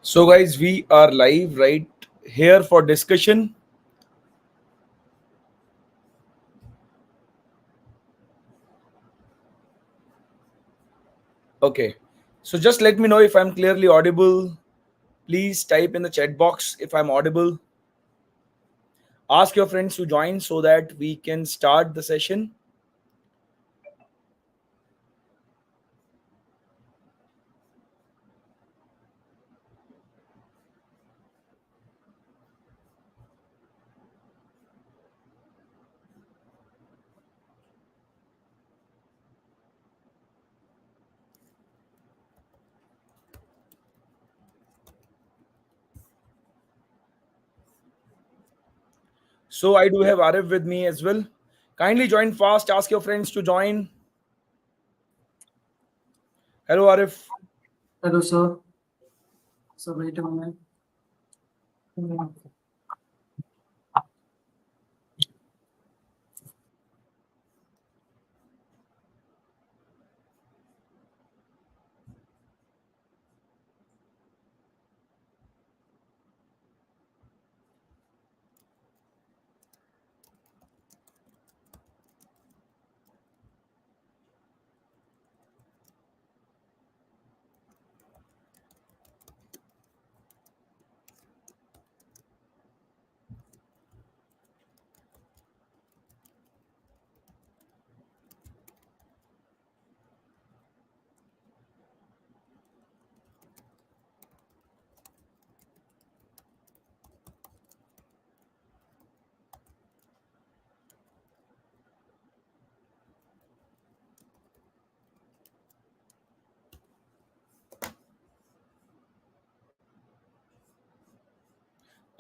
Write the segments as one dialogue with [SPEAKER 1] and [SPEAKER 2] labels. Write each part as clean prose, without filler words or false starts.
[SPEAKER 1] So guys, we are live right here for discussion. Okay. So just let me know if I'm clearly audible. Please type in the chat box if I'm audible. Ask your friends to join so that we can start the session. So I do have Arif with me as well. Kindly join fast. Ask your friends to join. Hello Arif.
[SPEAKER 2] Hello, sir. So wait a minute.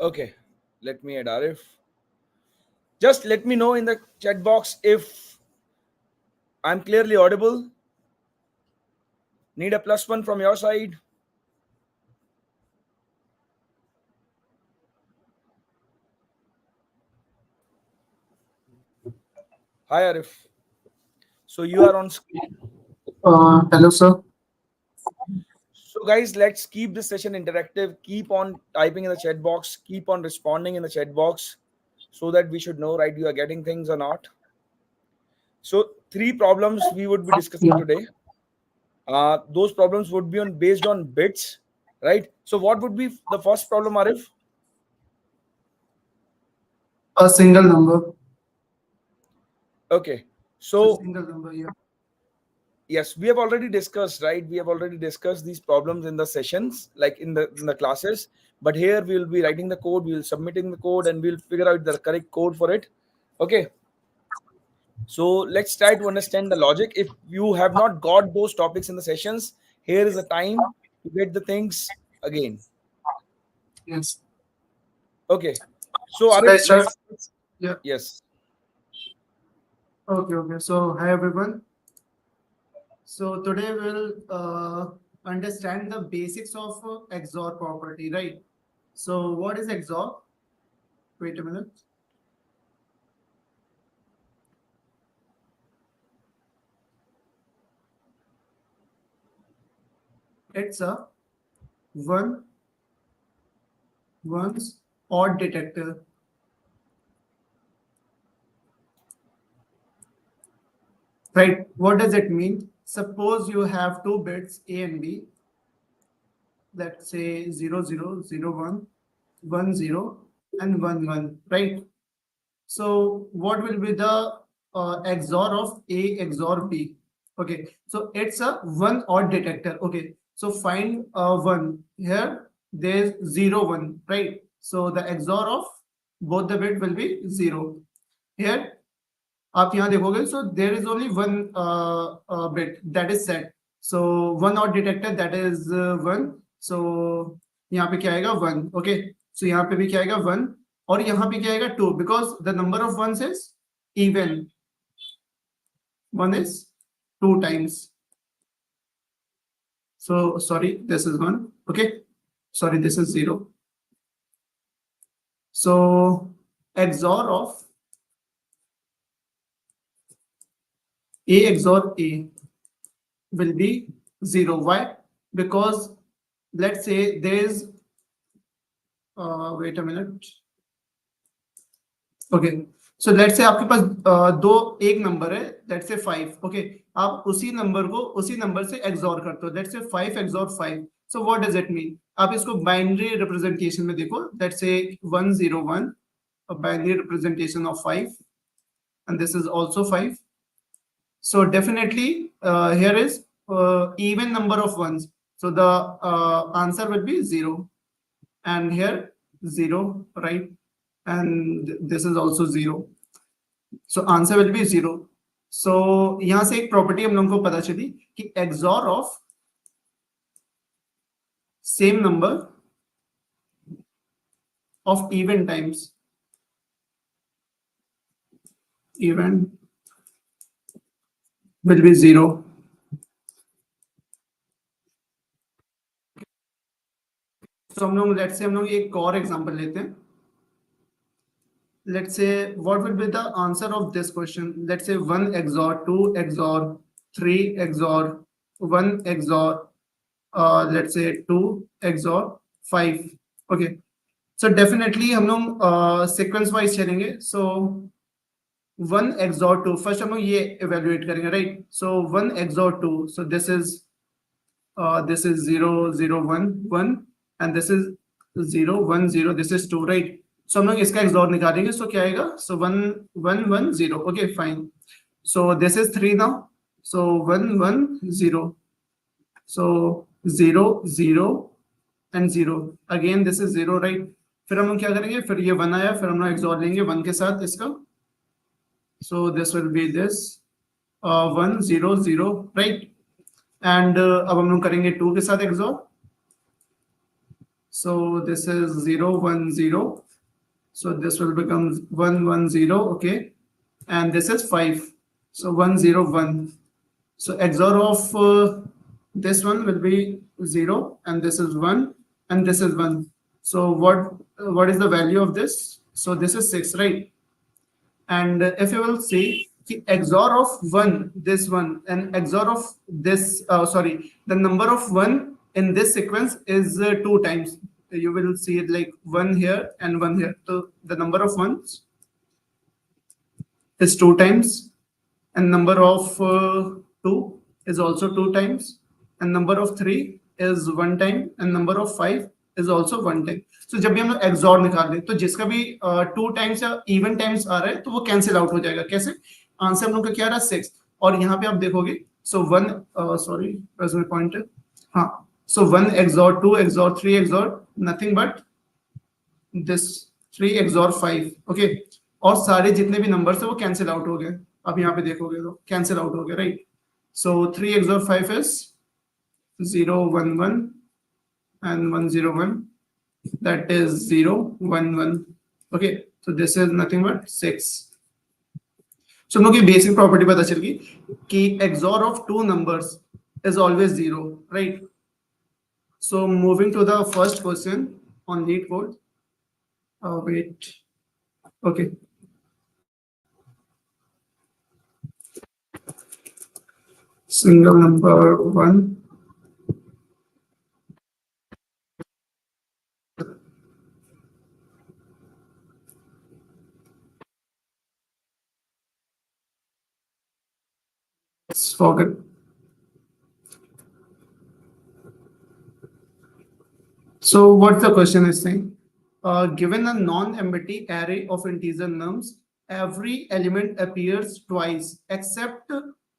[SPEAKER 1] Okay. Let me add Arif. Just let me know in the chat box if I'm clearly audible. Need a +1 from your side. Hi Arif. So you are on screen.
[SPEAKER 2] Hello, sir.
[SPEAKER 1] So guys, let's keep this session interactive. Keep on typing in the chat box. Keep on responding in the chat box so that we should know, right, you are getting things or not. So three problems we would be discussing
[SPEAKER 2] Yeah.
[SPEAKER 1] today. Those problems would be based on bits, right? So what would be the first problem, Arif?
[SPEAKER 2] A single number.
[SPEAKER 1] Okay.
[SPEAKER 2] It's a
[SPEAKER 1] So
[SPEAKER 2] single number. Yeah.
[SPEAKER 1] yes, we have already discussed, right? We have already discussed these problems in the sessions, like in the classes. But here we will be writing the code, we will submitting the code, and we'll figure out the correct code for it. Okay. So let's try to understand the logic. If you have not got those topics in the sessions, here is the time to get the things again.
[SPEAKER 2] Yes.
[SPEAKER 1] Okay. So
[SPEAKER 2] So
[SPEAKER 1] Arif,
[SPEAKER 2] let's start.
[SPEAKER 1] let's
[SPEAKER 2] Yeah.
[SPEAKER 1] yes.
[SPEAKER 2] Okay. Okay. So hi everyone. So today we'll understand the basics of XOR property, right? So what is XOR? Wait a minute. It's a ones odd detector. Right. What does it mean? Suppose you have two bits A and B. Let's say 0001, 10, and 11. Right. So what will be the XOR of A XOR B? Okay. So it's a one odd detector. Okay. So find one here. There's 01. Right. So the XOR of both the bit will be 0. Here आप यहाँ देखोगे, so there is only one bit that is set. So one odd detector, that is 1. So यहाँ पे क्या आएगा 1. Okay. So यहाँ पे भी क्या आएगा 1 और यहाँ पे क्या आएगा 2 because the number of ones is even. 1 is 2 times. So sorry, this is 1. Okay. Sorry, this is 0. So XOR of A XOR A will be 0. Why? Because let's say there is wait a minute. Okay, so let's say आपके पास दो एक number है, let's say 5. Okay, आप उसी number को उसी number से XOR करते हो. Let's say 5 XOR 5. So what does it mean? आप इसको बाइनरी रिप्रेजेंटेशन में देखो. Let's say 101, a binary representation of 5, and this is also 5. So definitely here is even number of ones, so the answer will be 0, and here 0, right? And this is also 0, so answer will be 0. So यहाँ से एक property हम लोगों को पता चली कि XOR of same number of even times, even will be 0. So हम लोग लेट्स से हम लोग एक और एग्जांपल लेते हैं. Let's say what will be the answer of this question? Let's say 1 XOR 2 XOR 3 XOR 1 XOR let's say 2 XOR 5. Okay, so definitely हम लोग sequence wise चलेंगे. So 1 XOR 2, first हम लोग ये evaluate करेंगे, right? So 1 XOR 2, so this is 0 0 1 1, and this is 0 1 0, this is 2, right? So हम लोग इसका XOR निकालेंगे. So क्या आएगा? So 1 1 1 0. Okay, fine. So this is 3 now. So 1 1 0. So 0 0 and 0. Again this is 0, right? फिर हम लोग क्या करेंगे? फिर ये 1 आया, फिर हम लोग XOR लेंगे 1 के साथ इसका. So this will be this 1 0 0, right? And अब हम लोग करेंगे 2 के साथ XOR. So this is 0 1 0. So this will become 1 1 0. Okay, and this is 5. So 1 0 1. So XOR of this one will be 0, and this is 1, and this is 1. So what is the value of this? So this is 6, right? And if you will see XOR of 1, this one, and XOR of this sorry, the number of 1 in this sequence is 2 times. You will see it like 1 here and 1 here. So the number of ones is 2 times, and number of 2 is also 2 times, and number of 3 is 1 time, and number of 5 is also 1 time. So जब भी हम लोग XOR निकाल दें तो जिसका भी 2 times या इवन टाइम्स आ रहा है तो वो कैंसिल आउट हो जाएगा. कैसे? आंसर हम लोग का क्या रहा? 6. और यहाँ पे आप देखोगे, so 1 sorry, where's my pointer? हाँ, so 1 XOR 2 XOR 3 XOR nothing but this 3 XOR 5. okay, और सारे जितने भी नंबर्स है वो कैंसिल आउट हो गए. अब यहाँ पे देखोगे तो कैंसिल आउट हो गए, right? So 3 XOR 5 is 0 1 1 and 1 0 1. That is 0 1 1. Okay, so this is nothing but 6. So हम लोग की बेसिक प्रॉपर्टी पता चल गई कि XOR of two numbers is always 0, right? So moving to the first question on lead code. Wait. Okay. Single number 1. Let's forget. So what the question is saying? Given a non-empty array of integer nums, every element appears twice except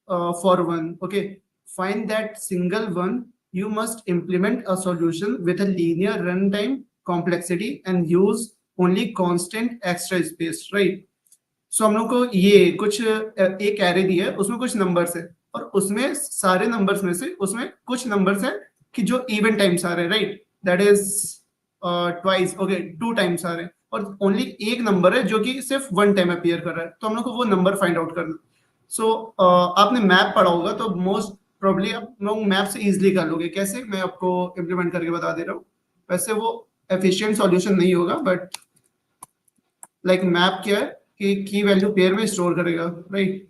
[SPEAKER 2] for one. Okay, find that single one. You must implement a solution with a linear runtime complexity and use only constant extra space, right? So हम लोग को ये कुछ एक array दिया है, उसमें कुछ नंबर्स है, और उसमें सारे नंबर्स में से उसमें कुछ नंबर्स है कि जो इवन टाइम्स आ रहे हैं, right? That is twice. Okay, 2 times आ रहे हैं, और ओनली एक नंबर है जो कि सिर्फ 1 टाइम अपीयर कर रहा है. तो हम लोग को वो नंबर फाइंड आउट करना. सो आपने मैप पढ़ा होगा तो मोस्ट प्रोबेबली आप लोग मैप से इजीली कर लोगे. कैसे? मैं आपको इम्प्लीमेंट करके बता दे रहा हूँ. वैसे वो एफिशिएंट सॉल्यूशन नहीं होगा, बट लाइक मैप क्या है कि की वैल्यू पेयर में स्टोर करेगा, right?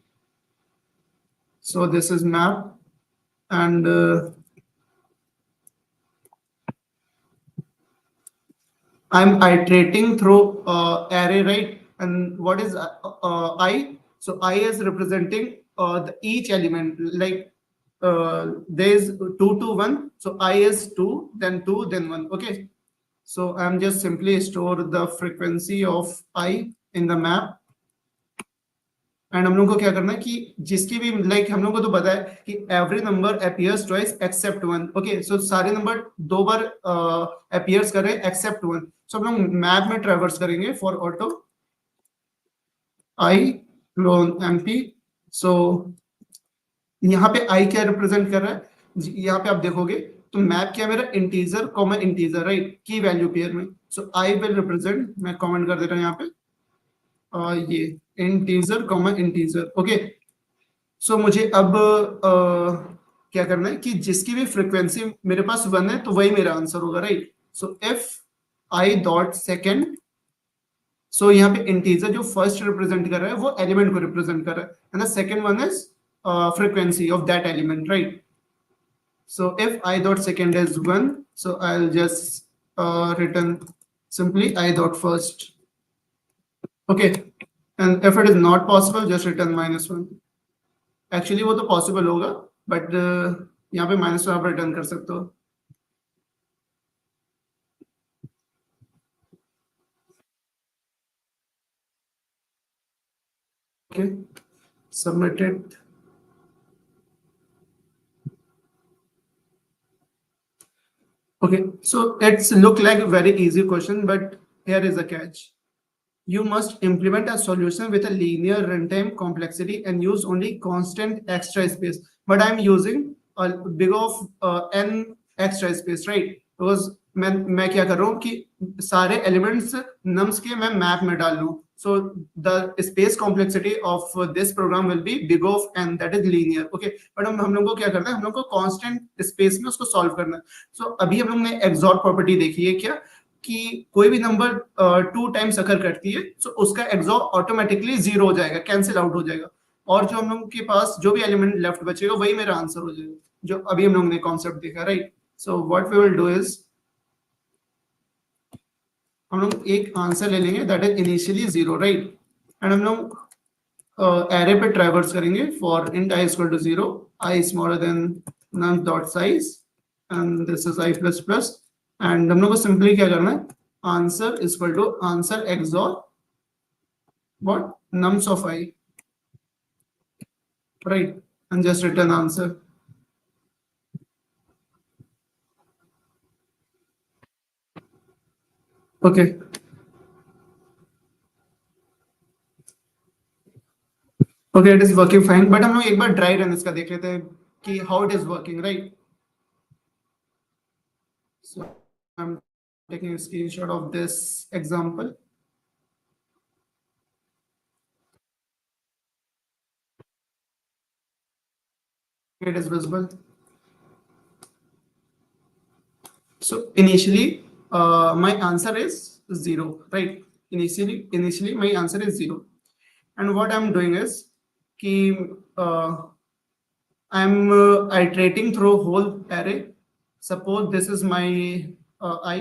[SPEAKER 2] So this is map, and I'm iterating through array, right? And what is I? So I is representing each element. Like there is 2 to 1. So I is 2, then 2, then 1. Okay. So I'm just simply store the frequency of I in the map. And हम लोग को क्या करना है कि जिसकी भी like हम लोग को तो पता है कि every number appears twice except one. Okay, so सारे नंबर 2 बार अपीयर्स कर रहे हैं एक्सेप्ट वन. सो हम लोग मैप में ट्रैवर्स करेंगे for auto I clone MP. So यहाँ पे आई क्या रिप्रेजेंट कर रहा है, यहाँ पे आप देखोगे तो मैप क्या मेरा इंटीजर कॉमा इंटीजर, राइट, की वैल्यू पेयर में. सो आई विल रिप्रेजेंट, मैं कमेंट कर दे रहा हूँ यहाँ पे ये इंटीजर कॉमा इंटीजर. ओके, सो मुझे अब क्या करना है कि जिसकी भी फ्रीक्वेंसी मेरे पास 1 है तो वही मेरा आंसर होगा, right. So if I dot second, so यहाँ पे इंटीजर जो फर्स्ट रिप्रेजेंट कर रहा है वो एलिमेंट को रिप्रेजेंट कर रहा है, and the second one is frequency of that element, right? So if I dot second is 1, so I'll just return simply I dot first. Okay, and if it is not possible, just return -1. Actually वो तो possible होगा, but यहाँ पे -1 आप return कर सकते हो. Okay, submitted. Okay, so it's look like a very easy question, but here is a catch. You must implement a solution with a linear runtime complexity and use only constant extra space. But I'm using a big of n extra space, right? Because मैं क्या कर रहा हूँ कि सारे elements nums के मैं map में डाल लूँ. So the space complexity of this program will be big of n, that is linear. Okay, but हम लोग को क्या करना है, हम लोग को constant space में उसको solve करना है. So अभी हम लोग ने XOR property देखी है क्या कि कोई भी नंबर 2 टाइम्स अकर करती है तो उसका एक्सॉर ऑटोमेटिकली 0 हो जाएगा, कैंसिल आउट हो जाएगा, और जो हम लोग के पास जो भी एलिमेंट लेफ्ट बचेगा वही मेरा आंसर हो जाएगा, जो अभी हम लोग ने कॉन्सेप्ट देखा, right. So what we will do is हम लोग एक आंसर ले लेंगे that is initially 0, right, and हम लोग एरे पे ट्रैवर्स करेंगे for int I equal to 0, I smaller than num dot size and this is I plus plus, and हम लोग को सिंपली क्या करना है, answer equal to answer XOR what nums of I, right, and just return answer. Okay, okay, it is working fine, but हम लोग एक बार dry run इसका देख लेते हैं कि how it is working, right. So I'm taking a screenshot of this example. It is visible. So initially my answer is 0, right. Initially my answer is 0, and what I'm doing is कि I'm iterating through whole array. Suppose this is my I.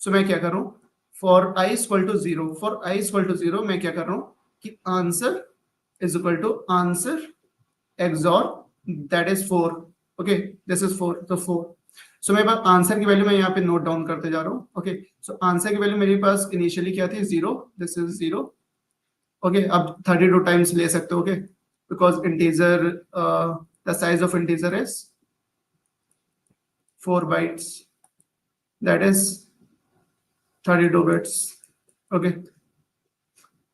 [SPEAKER 2] So मैं क्या कर रहा हूँ, for I equal to 0, for I equal to 0 मैं क्या कर रहा हूँ कि answer is equal to answer XOR that is 4. Okay, this is 4, तो 4. So मेरे पास आंसर की वैल्यू मैं यहाँ पे नोट डाउन करते जा रहा हूँ. ओके, सो आंसर की वैल्यू मेरे पास इनिशियली क्या थी, 0, दिस इज 0. ओके, अब 32 टाइम्स ले सकते हो. Okay, because integer the size of integer is 4 bytes, that is 32 bits. Okay,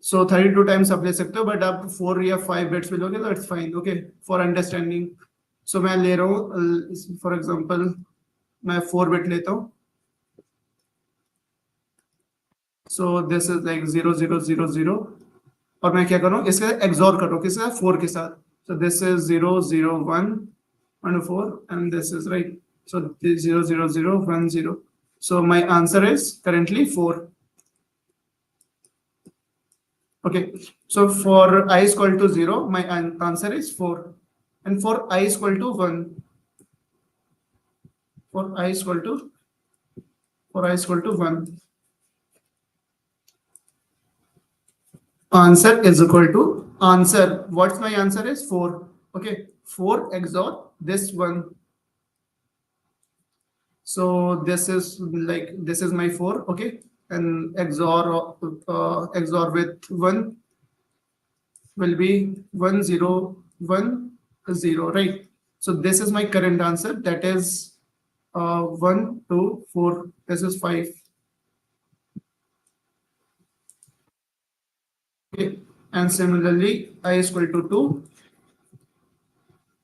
[SPEAKER 2] so 32 times आप ले सकते हो, बट आप 4 या 5 बिट्स भी लोगे तो it's fine. Okay, for understanding. So मैं ले रहा हूँ फॉर एग्जांपल मैं 4 बिट लेता हूँ. सो दिस इज लाइक 0 0 0 0, और मैं क्या कर रहा हूँ, इसके एक्सॉर कर रहा हूँ किसके साथ, 4 के साथ. सो this is 0 0 1 1 4, and this is right. So 0 0 0 1 0. So my answer is currently 4. Okay, so for I is equal to 0, my answer is 4, and for I is equal to 1, for I is equal to 1, answer is equal to answer. What's my answer is 4. Okay, 4 XOR this one. So this is like this is my 4. Okay, and XOR with 1 will be 1010, right? So this is my current answer. That is 1 2 4. This is 5. Okay, and similarly I is equal to 2.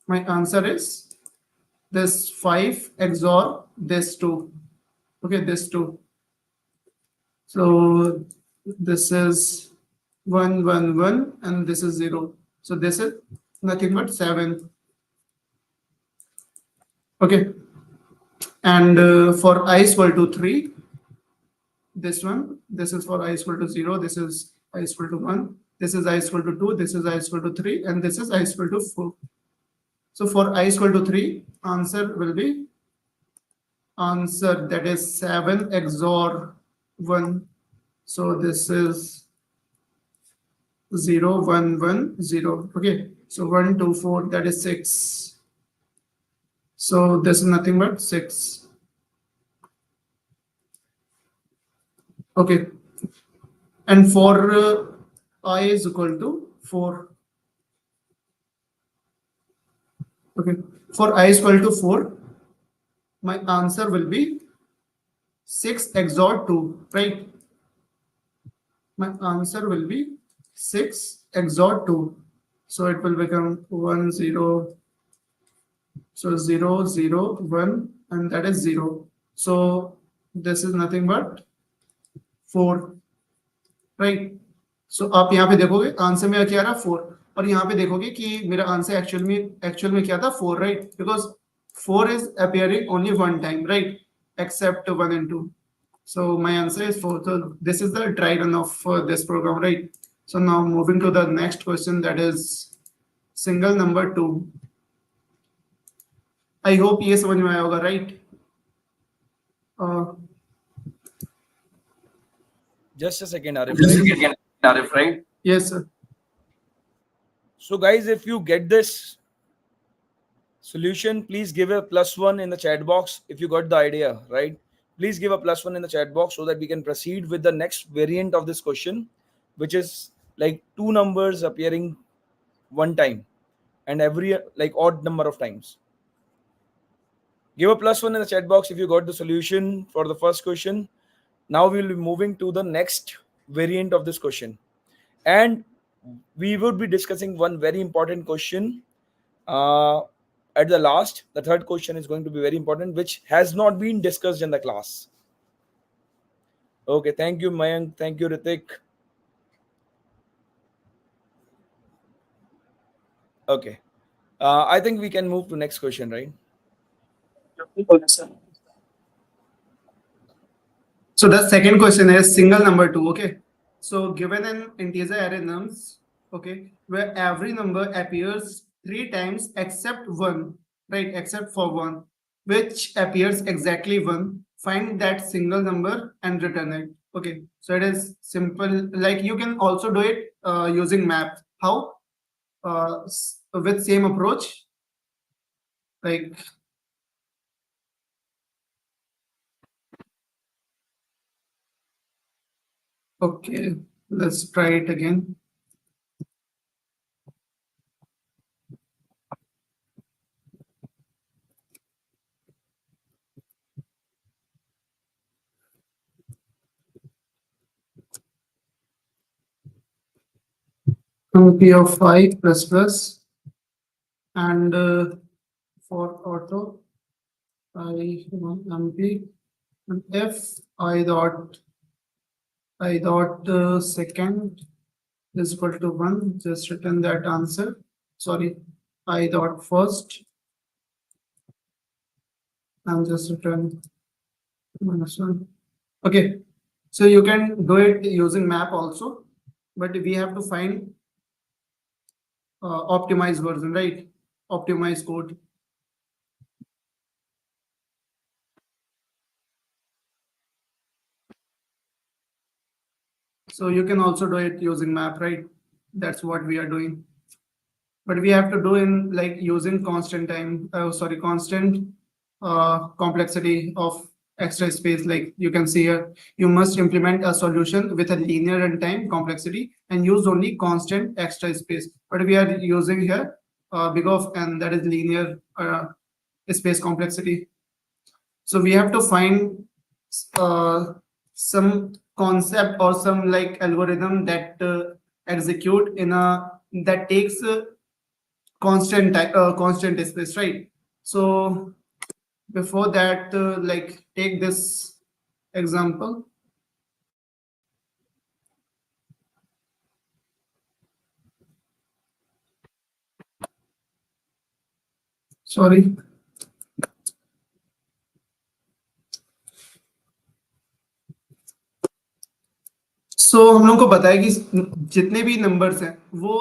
[SPEAKER 2] My answer is this 5 XOR this 2. Okay, this 2. So this is 1 1 1 and this is 0. So this is nothing but 7. Okay, and for I is equal to 3, this one, this is for I is equal to 0, this is I is equal to 1, this is I is equal to 2, this is I is equal to 3, and this is I is equal to 4. So for I is equal to 3, answer will be answer, that is 7 XOR 1. So this is 0 1 1 0. Okay, so 1 2 4, that is 6. So this is nothing but 6. Okay, and for I is equal to 4. Okay, for I is equal to 4, my answer will be 6 XOR 2, right? My answer will be 6 XOR 2. So it will become 1 0. So 0 0 1, and that is 0. So this is nothing but 4, right? So आप यहाँ पे देखोगे answer में क्या आ रहा 4, और यहाँ पे देखोगे कि मेरा आंसर एक्चुअल में क्या था 4, right? Because 4 is appearing only one time, right? Except 1 and 2. So my answer is 4. So this is the dry run of this program, right? So now moving to the next question, that is single number 2. I hope ये समझ में आया होगा, right?
[SPEAKER 1] Just a second, Arif, right?
[SPEAKER 2] Yes, sir.
[SPEAKER 1] So guys, if you get this solution, please give a +1 in the chat box if you got the idea, right? Please give a +1 in the chat box so that we can proceed with the next variant of this question, which is like two numbers appearing one time and every like odd number of times. Give a +1 in the chat box if you got the solution for the first question. Now we will be moving to the next variant of this question, and we would be discussing one very important question at the last. The third question is going to be very important, which has not been discussed in the class. Okay, thank you, Mayank. Thank you, Ritik. Okay, I think we can move to next question, right?
[SPEAKER 2] So the second question is single number 2. Okay, so given an integer array nums, okay, where every number appears 3 times except 1, right? Except for 1, which appears exactly 1. Find that single number and return it. Okay, so it is simple. Like you can also do it using map. How? With same approach. Like okay, let's try it again. P of I plus plus, and for auto I MP, and if I dot second is equal to 1, just return that answer. Sorry, I dot first and just return -1. Okay, so you can do it using map also, but we have to find optimized version, right? Optimized code. So you can also do it using map, right? That's what we are doing. But we have to do in like using constant time, constant complexity of extra space. Like you can see here, you must implement a solution with a linear runtime complexity and use only constant extra space. But we are using here big of n, that is linear space complexity. So we have to find some concept or some like algorithm that execute in a that takes constant space, right? So before that, like take this example. Sorry. सो हम लोग को पता है कि जितने भी numbers हैं वो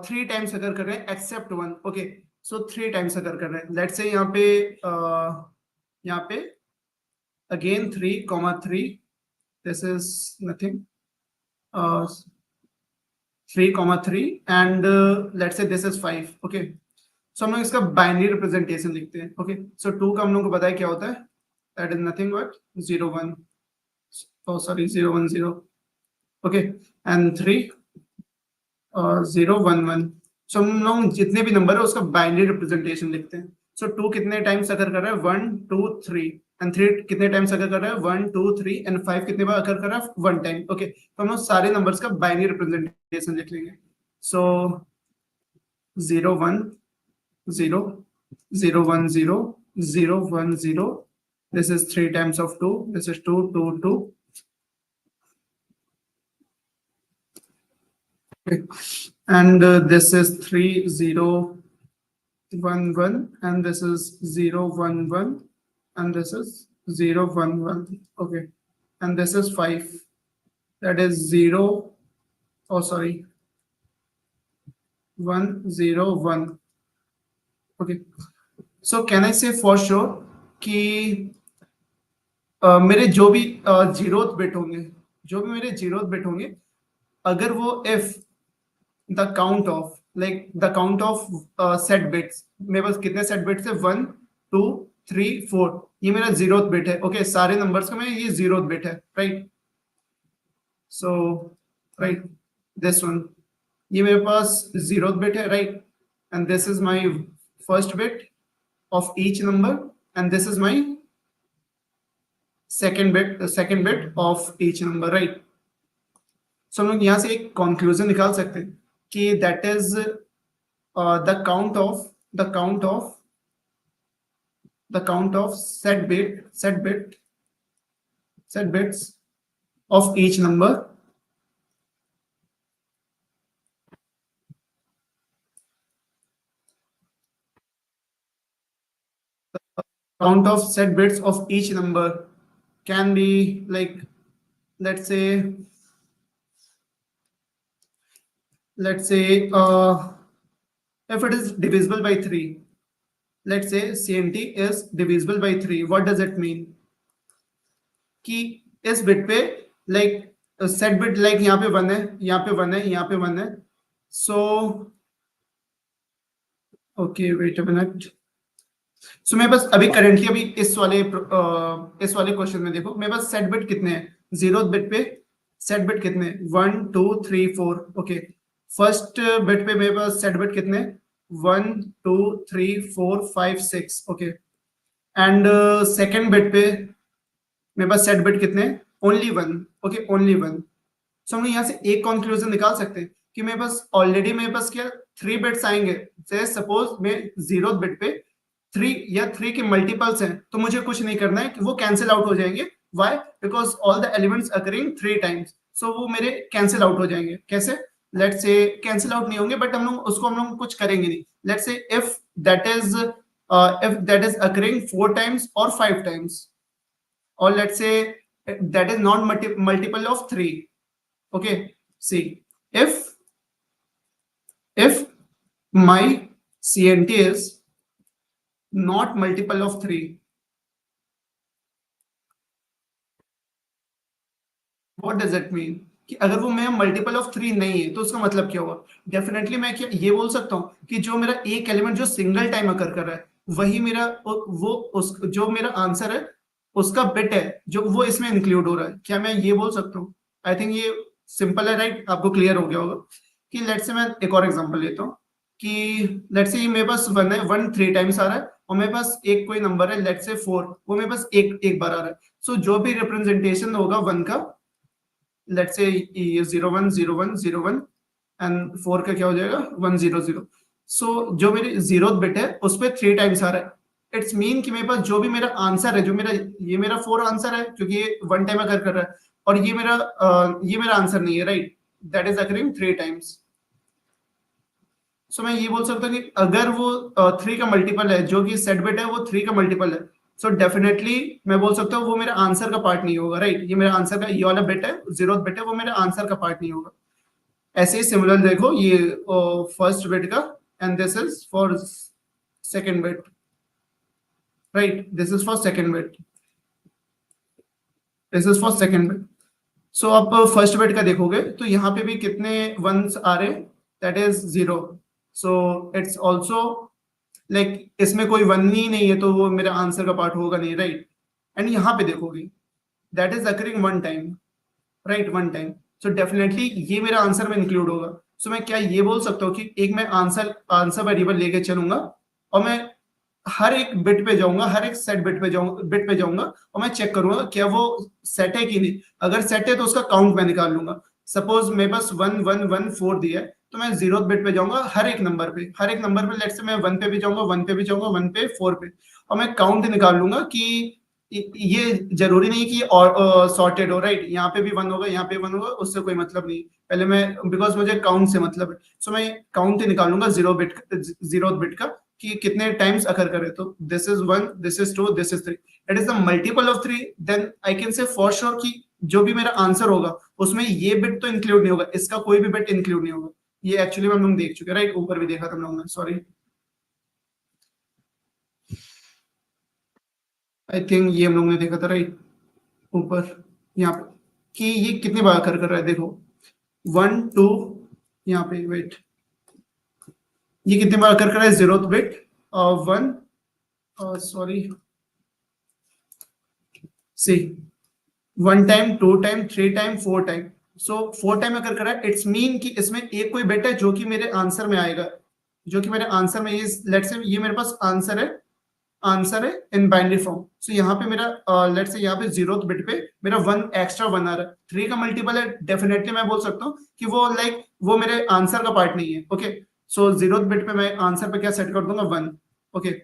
[SPEAKER 2] 3 टाइम्स अगर कर रहे हैं एक्सेप्ट 1, ओके, सो 3 टाइम्स अगर कर रहे हैं, लेट्स से यहाँ पे again 3, this is nothing, 3, 3 and let's say this is 5, okay. So हम लोग इसका बाइनरी रिप्रेजेंटेशन लिखते हैं, ओके। सो 2 का हम लोग को पता है क्या होता है, that is nothing but 0 1, sorry 0 1 0, okay, and 3 0 1 1। सो हम लोग जितने भी नंबर है उसका बाइनरी रिप्रेजेंटेशन लिखते हैं। सो 2 कितने टाइम्स अगर कर रहा है, 1 2 3, एंड 3 कितने टाइम्स अगर कर रहा है, 1 2 3, एंड 5 कितने बार अगर कर रहा है, 1 टाइम, ओके। तो हम लोग सारे नंबर्स का बाइनरी रिप्रेजेंटेशन लिख लेंगे। सो 0 1 0 0 1 0 0 1 0, this is 3 times of 2, this is 2 2 2, okay. And this is 3 0 1 1, and this is 0 1 1, and this is 0 1 1, okay. And this is 5, that is 0, oh sorry, 1 0 1, okay. So can I say for sure कि मेरे जो भी zeroth bit होंगे, जो भी मेरे zeroth bit होंगे, अगर वो if the count of the count of set bits, मेरे पास कितने सेट बिट्स है, 1 2 3 4, ये मेरा जीरोथ बिट है, ओके। सारे नंबर्स का मैं ये जीरोथ बिट है, right. So right, this one, ये मेरे पास जीरोथ बिट है, right, and this is my first bit of each number, and this is my second bit of each number, right? So हम लोग यहाँ से एक conclusion निकाल सकते हैं कि that is the count of set bits of each number count of set bits of each number can be like, let's say if it is divisible by 3, let's say CNT is divisible by 3, what does it mean? कि इस bit पे like set bit like यहाँ पे 1 है, यहाँ पे 1 है, यहाँ पे 1 है, so okay wait a minute. So मेरे पास अभी करंटली अभी इस वाले क्वेश्चन में देखो मेरे पास सेट बिट कितने हैं, जीरो बिट पे सेट बिट कितने, 1 2 3 4, ओके। फर्स्ट बिट पे मेरे पास सेट बिट कितने, 1 2 3 4 5 6, ओके। एंड सेकेंड बिट पे मेरे पास सेट बिट कितने, ओनली 1, ओके, ओनली 1। सो हम यहाँ से एक कंक्लूजन निकाल सकते हैं कि मेरे पास ऑलरेडी मेरे पास क्या 3 बिट्स आएंगे, जैसे सपोज मैं जीरो बिट पे 3 या 3 के मल्टीपल्स हैं, तो मुझे कुछ नहीं करना है कि वो कैंसिल आउट हो जाएंगे। Why? Because all the elements occurring 3 times, so वो मेरे कैंसिल आउट हो जाएंगे। कैसे? लेट्स से कैंसिल आउट नहीं होंगे, बट हम लोग कुछ करेंगे नहीं। Let's say if that is occurring 4 times और 5 times, or let's say that is not multiple of 3, okay. See, if my CNT is not multiple of 3, what does it mean? कि अगर वो मेरा मल्टीपल ऑफ 3 नहीं है तो उसका मतलब क्या हुआ? डेफिनेटली मैं क्या ये बोल सकता हूँ कि जो मेरा एक एलिमेंट जो सिंगल टाइम अकर कर रहा है वही मेरा वो उस जो मेरा आंसर है उसका बिट है जो वो इसमें इंक्लूड हो रहा है। क्या मैं ये बोल सकता हूँ? आई थिंक ये सिंपल है, राइट? आपको क्लियर हो गया होगा कि लेट्स से मैं एक और एग्जांपल लेता हूँ कि लेट्स से मेरे पास 1 है, 1 3 टाइम्स आ रहा है और मेरे पास एक कोई नंबर है लेट्स से 4, वो मेरे पास एक बार आ रहा है। सो जो भी रिप्रेजेंटेशन होगा 1 का, लेट्स से ये 0 1 0 1 0 1 एंड 4 का क्या हो जाएगा 1 0 0। सो जो मेरी 0th बिट है उस पर 3 टाइम्स आ रहा है। इट्स मीन कि मेरे पास जो भी मेरा आंसर है, जो मेरा ये मेरा 4 आंसर है क्योंकि ये 1 टाइम अगर कर रहा है और ये मेरा आंसर नहीं है, right? That is occurring 3 times. So मैं ये बोल सकता हूँ कि अगर वो 3 का मल्टीपल है, जो कि सेट बिट है वो 3 का मल्टीपल है, सो डेफिनेटली मैं बोल सकता हूँ वो मेरा आंसर का पार्ट नहीं होगा, राइट? ये मेरा आंसर का ये वाला बिट है, 0th बिट है, वो मेरा आंसर का पार्ट नहीं होगा। ऐसे ही सिमिलर देखो ये फर्स्ट बिट का, and this is for second bit, right? This is for second bit, this is for second bit. So आप फर्स्ट बिट का देखोगे तो यहाँ पे भी कितने वंस आ रहे, that is 0। So it's also like इसमें कोई वन ही नहीं है तो वो मेरा आंसर का पार्ट होगा नहीं, राइट? एंड यहाँ पे देखोगे that is occurring 1 time, right? 1 time. So definitely ये मेरा आंसर में इंक्लूड होगा। सो मैं क्या ये बोल सकता हूँ कि एक मैं आंसर वेरिएबल लेके चलूंगा और मैं हर एक बिट पे जाऊंगा, हर एक सेट बिट पे जाऊंगा और मैं चेक करूंगा क्या वो सेट है कि नहीं। अगर सेट है तो उसका काउंट मैं निकाल लूंगा। सपोज मेरे पास 1 1 1 4 दिया है तो मैं 0th बिट पे जाऊंगा, हर एक नंबर पे, लेट्स से मैं 1 पे भी जाऊंगा, 1 पे भी जाऊंगा, 1 पे 4 पे, और मैं काउंट निकाल लूंगा कि ये जरूरी नहीं कि सॉर्टेड हो, राइट? यहाँ पे भी 1 होगा, यहाँ पे 1 होगा, उससे कोई मतलब नहीं। पहले मैं बिकॉज मुझे काउंट से मतलब है, सो मैं काउंट ही निकालूंगा 0th बिट का कि कितने टाइम्स अकर करे। तो this is 1, this is 2, this is 3, it is the multiple of 3, then I can say for sure कि जो भी मेरा आंसर होगा उसमें ये बिट तो इंक्लूड नहीं होगा, इसका कोई भी बिट इंक्लूड नहीं होगा। ये एक्चुअली हम लोग देख चुके हैं, राइट? ऊपर भी देखा था हम लोगों ने, सॉरी आई थिंक ये हम लोग ने देखा था, राइट? ऊपर यहाँ पे कि ये कितने बार कर रहा है, देखो 1 2, यहाँ पे वेट, ये कितने बार कर रहा है 0th bit, 1, sorry see 1 time, 2 time, 3 time, 4 time. So 4 time अगर करा, इट्स मीन कि इसमें एक कोई बिट है जो कि मेरे आंसर में आएगा, जो कि मेरे आंसर में लेट्स से ये मेरे पास आंसर है इन बाइनरी फॉर्म। सो यहाँ पे मेरा लेट्स से यहाँ पे 0th बिट पे मेरा 1 एक्स्ट्रा 1 आ रहा है, 3 का मल्टीपल है, डेफिनेटली मैं बोल सकता हूँ कि वो वो मेरे आंसर का पार्ट नहीं है। ओके, सो 0th बिट पे मैं आंसर पे क्या सेट कर दूंगा 1। ओके,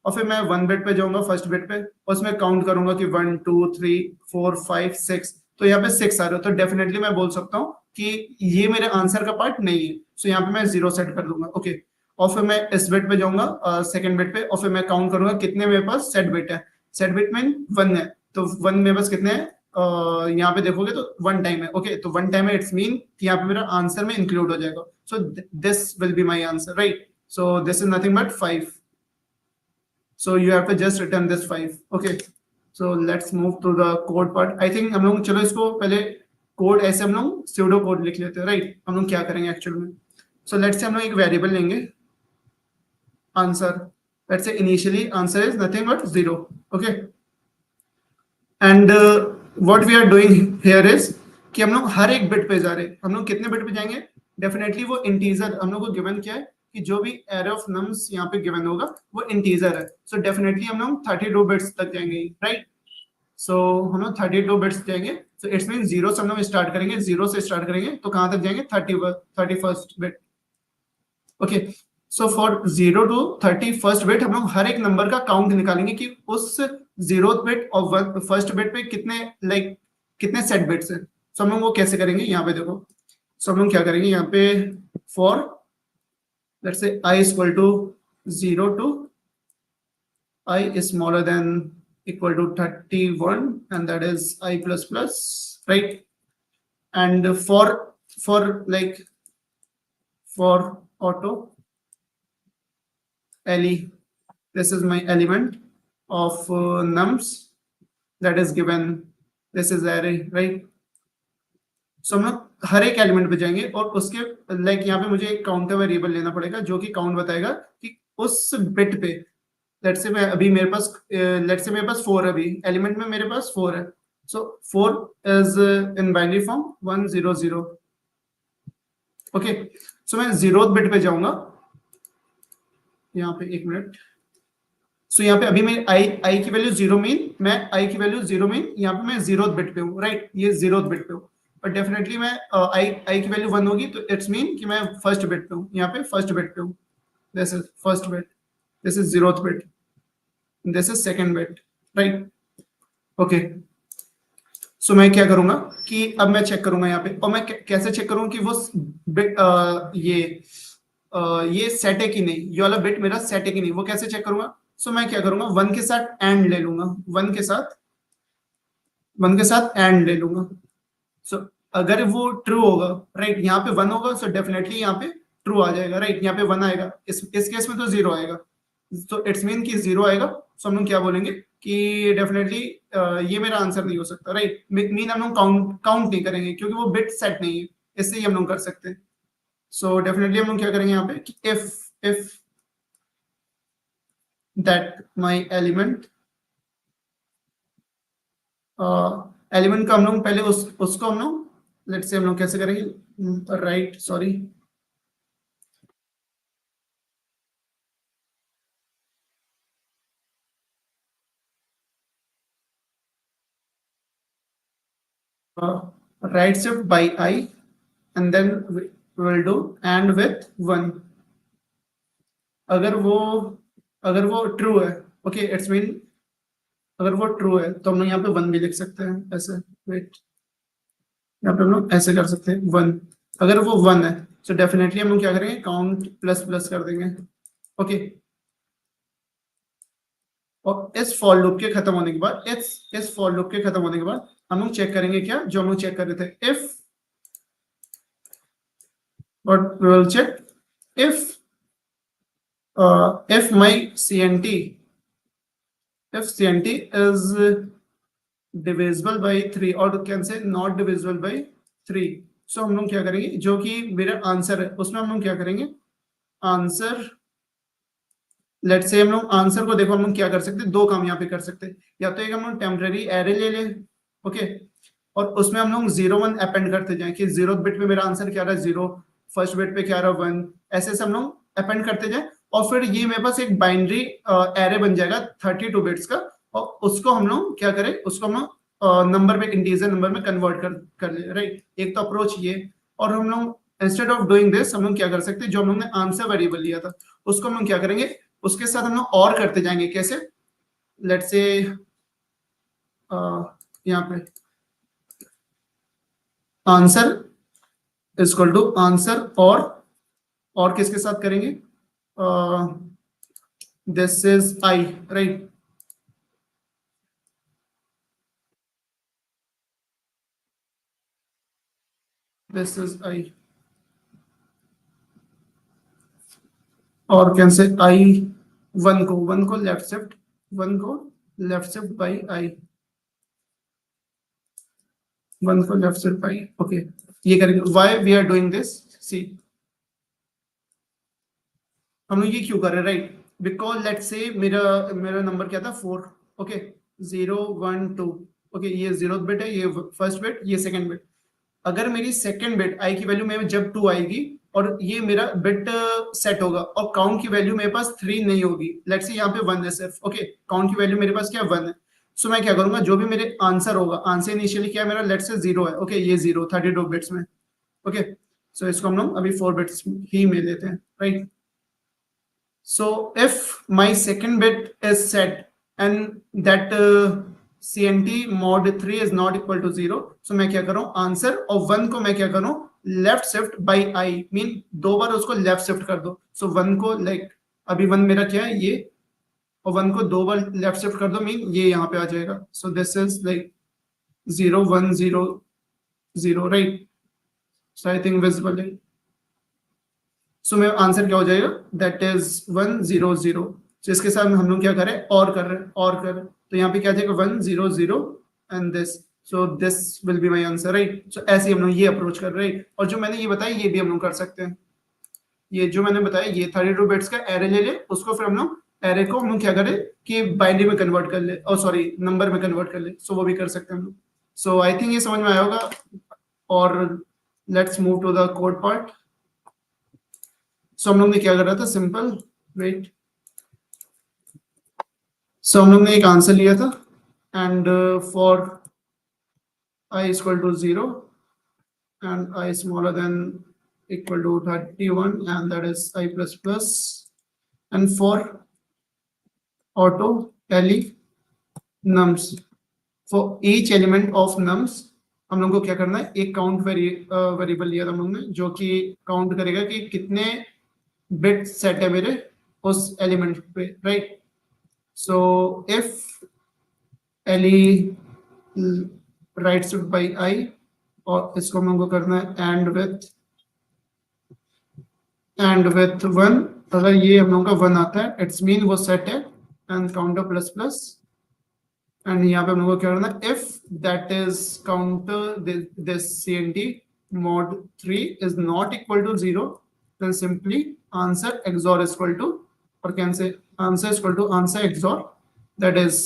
[SPEAKER 2] और फिर मैं 1 बिट पे जाऊंगा, फर्स्ट बिट पे, उसमें काउंट करूंगा कि 1 2 3 4 5 6, तो यहाँ पे 6 आ रहा है, तो डेफिनेटली मैं बोल सकता हूँ कि ये मेरे आंसर का पार्ट नहीं है। सो यहाँ पे मैं 0 सेट कर दूंगा। ओके, और फिर मैं इस बिट पे जाऊंगा, सेकंड बिट पे, और फिर मैं काउंट करूंगा कितने मेरे पास सेट बिट है। सेट बिट में 1 है, तो 1 मेरे पास कितने हैं, यहाँ पे देखोगे तो 1 टाइम है। ओके, तो 1 टाइम है, इट्स मीन कि यहाँ पे मेरा आंसर में इंक्लूड हो जाएगा। सो this will be my answer, right? So this is nothing but 5। So you have to just return this 5. Okay, so let's move to the code part. I think हम लोग चलो इसको पहले कोड ऐसे हम लोग pseudo कोड लिख लेते हैं, राइट? हम लोग क्या करेंगे एक्चुअल में, so let's say हम लोग एक वेरिएबल लेंगे answer, let's say initially answer is nothing but 0. Okay, and what we are doing here is कि हम लोग हर एक बिट पे जा रहे हैं। हम लोग कितने बिट पे जाएंगे, डेफिनेटली वो इंटीजर हम लोग को गिवन क्या है कि जो भी एरे ऑफ नम्स यहाँ पे गिवन होगा वो इंटीजर है। सो डेफिनेटली हम लोग 32 बिट्स तक जाएंगे, राइट? सो हम लोग 32 बिट्स जाएंगे। सो इट्स मीन 0 से हम लोग स्टार्ट करेंगे, 0 से स्टार्ट करेंगे तो कहाँ तक जाएंगे, 31st bit. Okay, so for 0 to 31st bit हम लोग हर एक नंबर का काउंट निकालेंगे कि उस 0th बिट और फर्स्ट बिट पे कितने सेट बिट्स है। सो हम लोग वो कैसे करेंगे, यहाँ पे देखो। सो हम लोग क्या करेंगे, यहाँ पे for let's say I is equal to 0 to I is smaller than equal to 31, and that is I plus plus, right? And for auto LE, this is my element of nums that is given, this is array, right? So हम लोग हर एक element पे जाएंगे और उसके like यहाँ पे मुझे एक काउंटर वेरिएबल लेना पड़ेगा जो कि काउंट बताएगा कि उस बिट पे लेट्स से मैं अभी मेरे पास लेट्स से मेरे पास 4 अभी एलिमेंट में मेरे पास 4 है, so 4 is in binary form 1 0 0। Okay, so मैं 0th बिट पे जाऊंगा, यहाँ पे 1 मिनट। सो यहाँ पे अभी मैं आई की वैल्यू 0 मीन मैं आई की वैल्यू 0 मीन यहाँ पे मैं 0th बिट पे हूँ, राइट, ये 0th बिट पे हूँ। पर डेफिनेटली मैं आई की वैल्यू 1 होगी तो इट्स मीन कि मैं फर्स्ट बिट पे हूँ, यहाँ पे फर्स्ट बिट पे हूँ। This is first bit, this is 0th bit, this is second bit, right. Okay, so मैं क्या करूंगा कि अब मैं चेक करूंगा यहाँ पे, और मैं कैसे चेक करूंगा कि वो ये सेट है कि नहीं, ये वाला बिट मेरा सेट है कि नहीं, वो कैसे चेक करूंगा। सो मैं क्या करूंगा, 1 के साथ एंड ले लूंगा, 1 के साथ एंड ले लूंगा। सो अगर वो ट्रू होगा, राइट, यहाँ पे 1 होगा, सो डेफिनेटली यहाँ पे ट्रू आ जाएगा, राइट, यहाँ पे 1 आएगा, इस केस में तो 0 आएगा, तो इट्स मीन कि 0 आएगा। सो हम लोग क्या बोलेंगे कि डेफिनेटली ये मेरा आंसर नहीं हो सकता, राइट, मीन हम लोग काउंट नहीं करेंगे क्योंकि वो बिट सेट नहीं है, इससे ही हम लोग कर सकते हैं। सो डेफिनेटली हम लोग क्या करेंगे यहाँ पे कि if that my element element का हम लोग पहले उसको हम लोग लेट्स से हम लोग कैसे करेंगे, right, sorry, right shift by I and then we will do and with 1। अगर वो ट्रू है, ओके, इट्स मीन अगर वो ट्रू है तो हम लोग यहाँ पे 1 भी लिख सकते हैं ऐसे, वेट, यहाँ पे हम लोग ऐसे कर सकते हैं 1। अगर वो 1 है तो डेफिनेटली हम लोग क्या करेंगे, काउंट प्लस प्लस कर देंगे। ओके, और इस फॉर लूप के खत्म होने के बाद इस फॉर लूप के खत्म होने के बाद हम लोग चेक करेंगे क्या, जो हम लोग चेक कर रहे थे, if what we will check if my CNT is divisible by 3 or can say not divisible by 3। सो हम लोग क्या करेंगे, जो कि मेरा आंसर है उसमें हम लोग क्या करेंगे, आंसर लेट्स से हम लोग आंसर को देखो, हम लोग क्या कर सकते हैं, दो काम यहाँ पे कर सकते हैं, या तो एक हम लोग टेम्पररी एरे ले लें, ओके, और उसमें हम लोग 0 1 अपेंड करते जाएं कि 0th बिट पे मेरा आंसर क्या रहा, 0, फर्स्ट बिट पे क्या रहा, 1, ऐसे से हम लोग अपेंड करते जाएं, और फिर ये मेरे पास एक बाइनरी एरे बन जाएगा 32 बिट्स का, और उसको हम लोग क्या करें, उसको हम नंबर में, इंटीजर नंबर में कन्वर्ट कर ले, राइट। एक तो अप्रोच ये, और हम लोग इंस्टेड ऑफ डूइंग दिस हम लोग क्या कर सकते हैं, जो हम लोग ने आंसर वेरिएबल लिया था उसको हम लोग क्या करेंगे, उसके साथ हम लोग और करते जाएंगे, कैसे, लेट्स से यहाँ पे answer is equal to answer, और किसके साथ करेंगे, this is I, right, this is I, और कैन से आई 1 को लेफ्ट शिफ्ट, 1 को लेफ्ट शिफ्ट बाई आई, 1 को लेफ्ट शिफ्ट बाई, ओके, ये करेंगे। Why we are doing this, see हम लोग ये क्यों कर रहे हैं, राइट, बिकॉज लेट्स से मेरा नंबर क्या था 4, ओके, 0 1 2, ओके, ये 0th बिट है, ये फर्स्ट बिट, ये सेकंड बिट। अगर मेरी सेकंड बिट आई की वैल्यू में जब 2 आएगी और ये मेरा बिट सेट होगा और काउंट की वैल्यू मेरे पास 3 नहीं होगी, लेट्स से यहाँ पे 1 है सिर्फ, ओके, काउंट की वैल्यू मेरे पास क्या 1 है, सो मैं क्या करूंगा, जो भी मेरे आंसर होगा, आंसर इनिशियली क्या है मेरा, लेट्स से 0 है, ओके, ये 0 32 बिट्स में, ओके, सो इसको हम लोग अभी 4 बिट्स ही में लेते हैं, right. So if my second bit is set and that CNT mod 3 is not equal to 0, so मैं क्या करूँ, आंसर और 1 को मैं क्या करूँ, left shift by I, mean 2 बार उसको लेफ्ट शिफ्ट कर दो, सो 1 को लाइक अभी 1 मेरा क्या है ये, और 1 को 2 बार लेफ्ट शिफ्ट कर दो, मीन ये यहाँ पे आ जाएगा, सो this is like 0 1 0 0, right, so I think visible है। सो मेरा आंसर क्या हो जाएगा, दैट इज 1 0 0। तो इसके साथ हम लोग क्या करें, और कर रहे हैं, तो यहाँ पे क्या जाएगा 1 0 0 and this, so this will be my answer, right. So ऐसे हम लोग ये अप्रोच कर रहे हैं, और जो मैंने ये बताया ये भी हम लोग कर सकते हैं। ये जो मैंने बताया ये 32 बिट्स का एरे ले ले, उसको फिर हम लोग एरे को हम लोग क्या करें कि बाइनरी में कन्वर्ट कर ले, और सॉरी नंबर में कन्वर्ट कर ले, सो वो भी कर सकते हैं हम लोग। सो आई थिंक ये समझ में आया होगा, और let's move to the code part. So हम लोग ने क्या कर रहा था, सिंपल वेट। सो हम लोग ने एक आंसर लिया था, and for I is equal to 0 and I smaller than equal to 31, and that is I plus plus, and for auto tally nums, for each element of nums हम लोग को क्या करना है, एक काउंट वेरिएबल लिया था हम लोग ने, जो कि काउंट करेगा कि कितने बिट सेट है मेरे उस एलिमेंट पे, right. So if ally rights by I, और इसको हम लोग को करना है एंड विथ वन, अगर ये हम लोग का वन आता है इट्स मीन वो सेट है, and counter plus plus, and यहाँ पे हम लोग को क्या करना है, if that is counter this cnt mod 3 is not equal to 0, then simply answer XOR is equal to, or can say answer is equal to answer XOR, that is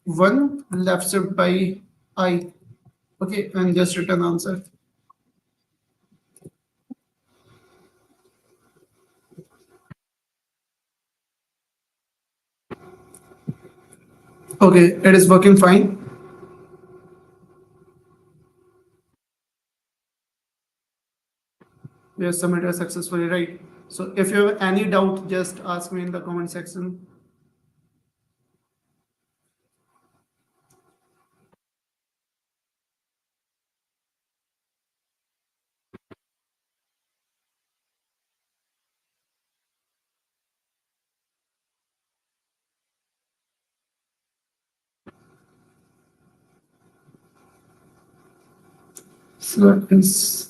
[SPEAKER 2] 1 left shift by I, okay, and just return answer. Okay, it is working fine. We have submitted successfully, right? So if you have any doubt, just ask me in the comment section. So it's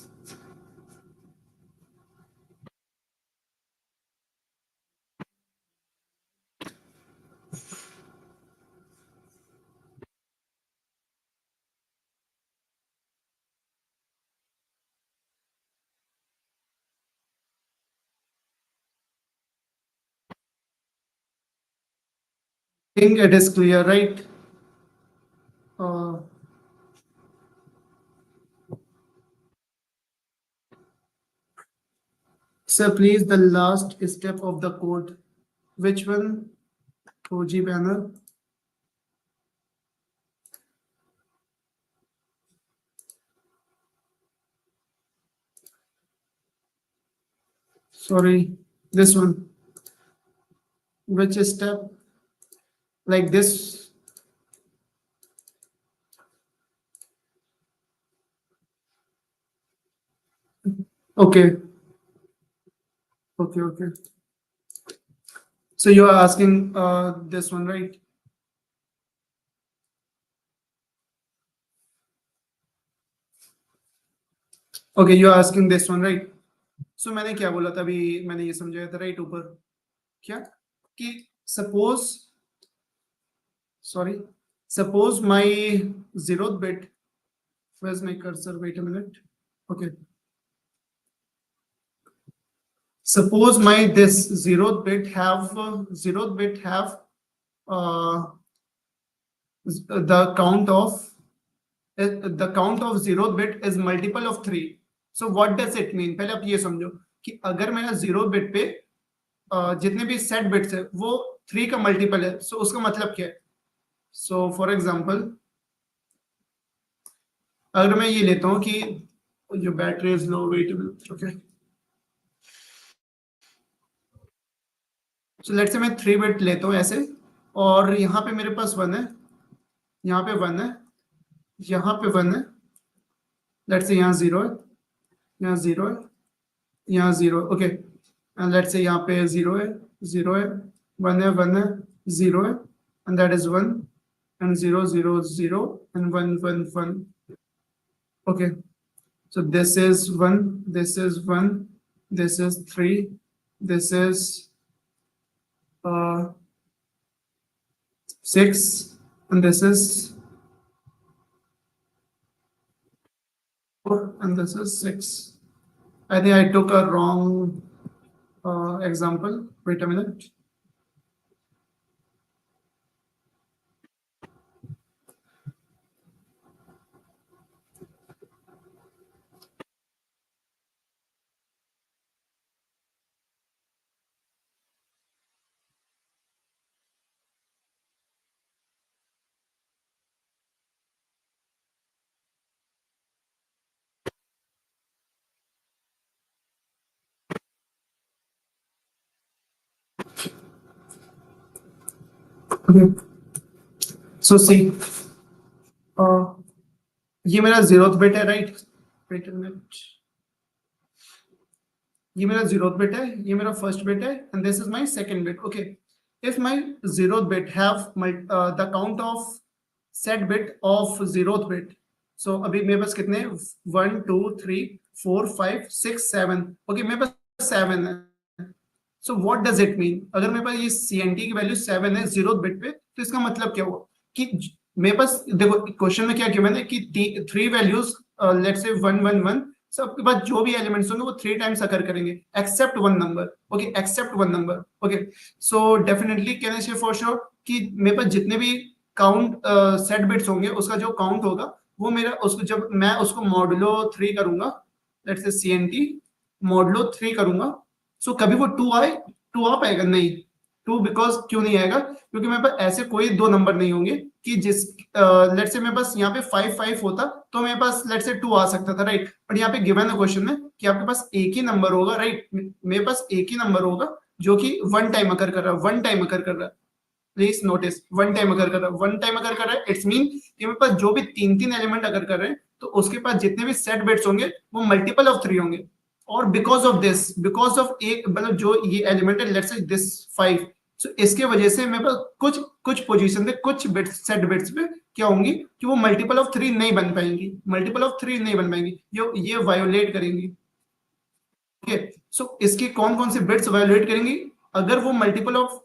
[SPEAKER 2] I think it is clear, right? Sir, please, the last step of the code. Which one? OG banner. Sorry, this one. Which step? Like this. Okay. Okay. So you are asking this one, right? Okay, you are asking this one, right? So मैंने क्या बोला था अभी, मैंने ये समझाया था right ऊपर, क्या कि suppose my 0th bit, where's my cursor, wait a minute, okay, suppose my this 0th bit have the count of 0th bit is multiple of 3. So what does it mean? पहले आप ये समझो कि अगर मेरा 0th bit पे जितने भी सेट बिट्स है वो 3 का मल्टीपल है, सो उसका मतलब क्या है? सो फॉर एग्जांपल अगर मैं ये लेता हूं कि जो battery is low, wait, okay, so let's say मैं 3 बिट लेता हूं ऐसे, और यहाँ पे मेरे पास 1 है, यहाँ पे 1 है, यहाँ पे 1 है, लेट्स से यहाँ 0 है, यहाँ 0 है, यहाँ 0, ओके, एंड लेट्स से यहाँ पे 0 है, 0 है, 1 है, 1 है, 0 है, and that is 1, and 0 0 0 and 1 1 1. Okay, so this is 1, this is 1, this is 3, this is 6, and this is and this is 6. I think I took a wrong example. Wait a minute. Okay. So see, ये मेरा 0th bit है, right? Wait a minute. ये मेरा 0th bit है, ये मेरा first bit है, and this is my second bit. Okay. If my 0th bit have the count of set bit of 0th bit, so अभी मेरे पास कितने 1 2 3 4 5 6 7. Okay, मेरे पास 7 है. So what does it mean? अगर मेरे पास ये CNT की वैल्यू 7 है 0th बिट पे, तो इसका मतलब क्या हुआ कि मेरे पास देखो क्वेश्चन में क्या किया मैंने कि 3 वैल्यूज लेट्स से 1 1 1, सबके बाद जो भी एलिमेंट्स होंगे वो 3 टाइम्स अकर करेंगे except one number. Okay, except one number. Okay, so definitely can I से फॉर श्योर कि मेरे पास जितने भी काउंट सेट बिट्स होंगे उसका जो काउंट होगा वो मेरा उसको जब मैं उसको मॉडुलो 3 करूंगा, लेट्स से CNT मॉडुलो 3 करूंगा, सो कभी वो 2 आए 2 आ पाएगा नहीं 2, बिकॉज क्यों नहीं आएगा? क्योंकि मेरे पास ऐसे कोई दो नंबर नहीं होंगे कि जिस लेट्स से मेरे पास यहाँ पे 5 5 होता तो मेरे पास लेट्स से 2 आ सकता था, राइट? बट यहाँ पे गिवन है क्वेश्चन में कि आपके पास एक ही नंबर होगा, राइट? मेरे पास एक ही नंबर होगा जो कि वन टाइम अकर कर रहा है, वन टाइम अकर कर रहा है. प्लीज नोटिस, वन टाइम अगर कर रहा है, वन टाइम अगर कर रहा है, इट्स मीन कि मेरे पास जो भी 3 एलिमेंट अगर कर रहे हैं तो उसके पास जितने भी सेट बिट्स होंगे वो मल्टीपल ऑफ 3 होंगे. और because of this, because of एक मतलब जो ये एलिमेंट है लेट्स से दिस 5, सो इसके वजह से मेरे पास कुछ पोजीशन पे कुछ बिट्स सेट बिट्स पे क्या होंगी कि वो मल्टीपल ऑफ 3 नहीं बन पाएंगी, मल्टीपल ऑफ 3 नहीं बन पाएंगी, ये वायोलेट करेंगी. ओके, सो इसके कौन कौन से बिट्स वायोलेट करेंगी? अगर वो मल्टीपल ऑफ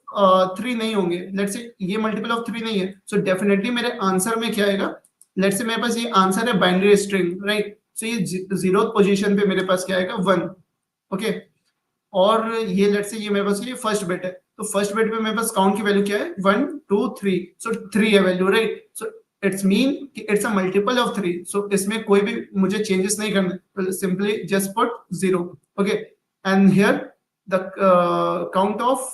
[SPEAKER 2] 3 नहीं होंगे, लेट्स से ये मल्टीपल ऑफ 3 नहीं है, सो डेफिनेटली मेरे आंसर में क्या आएगा? लेट्स से मेरे पास ये आंसर है बाइनरी स्ट्रिंग, राइट? सो ये 0th पोजीशन पे मेरे पास क्या आएगा 1. ओके, और ये लेट्स से ये मेरे पास ये फर्स्ट बिट है, तो फर्स्ट बिट पे मेरे पास काउंट की वैल्यू क्या है 1 2 3, सो 3 है value, right? So it's mean कि it's a multiple of 3, so इसमें कोई भी मुझे चेंजेस नहीं करने, तो simply just put 0. Okay, and here the count of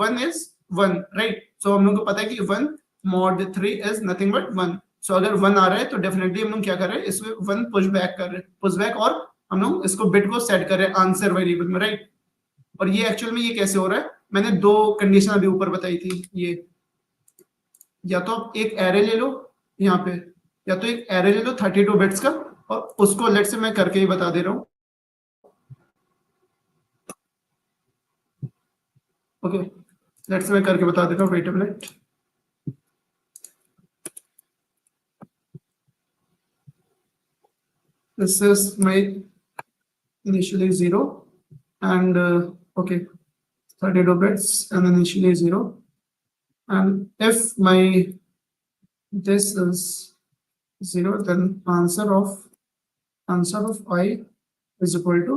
[SPEAKER 2] 1 is 1, राइट? सो हम लोग को पता है कि 1 mod 3 is nothing but 1. So अगर 1 आ रहा है तो डेफिनेटली हम लोग क्या कर रहे हैं, इसमें 1 पुश बैक कर रहे हैं, पुश बैक, और हम लोग इसको बिट को सेट कर रहे हैं आंसर वेरिएबल में, राइट? और ये एक्चुअल में ये कैसे हो रहा है, मैंने दो कंडीशन अभी ऊपर बताई थी. ये या तो आप एक एरे ले लो यहाँ पे, या तो एक एरे ले लो 32 बिट्स का, और उसको लेट से मैं करके ही बता दे रहा हूँ. ओके, लेट से मैं करके बता दे रहा हूँ. Wait a minute. This is my initially 0 and okay 32 bits and initially 0, and if my this is 0 then answer of I is equal to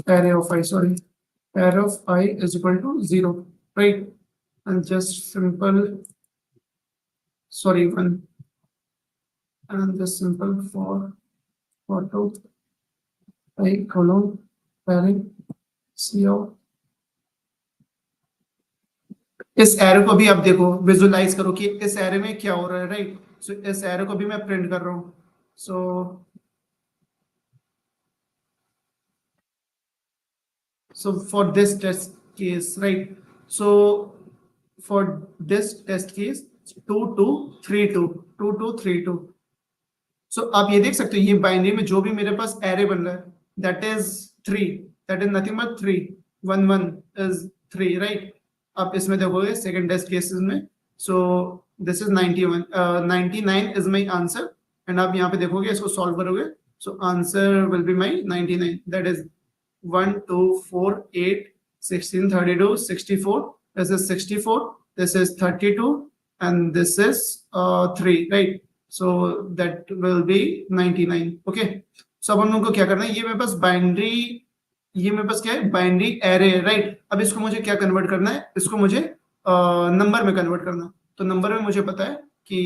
[SPEAKER 2] array of I, sorry, array of I is equal to 0, right? And just simple, sorry, 1, and this simple for auto I colon array cout. इस arrow को भी आप देखो, visualise करो कि इस array में क्या हो रहा है, राइट? सो इस एरो को भी मैं प्रिंट कर रहा हूं. So for this test case, right? So for this test case 2 2 3 2 2 2 3 2. So आप ये देख सकते हो ये बाइनरी में जो भी मेरे पास एरे बन रहा है that is 3, that is nothing but 3, 1 1 is 3, right? आप इसमें देखोगे सेकंड टेस्ट केसेस में, so this is 91, 99 is my answer, and आप यहाँ पे देखोगे इसको सॉल्व करोगे, so answer will be my 99, that is 1 2 4 8 16 32 64, this is 64, this is 32, and this is 3, right? So that will be 99। Okay, so अब हम लोग को क्या करना है, ये मेरे पास बाइनरी, ये मेरे पास क्या है, बाइनरी एरे है, राइट। अब इसको मुझे क्या कन्वर्ट करना है, इसको मुझे नंबर में कन्वर्ट करना है। तो नंबर में मुझे पता है कि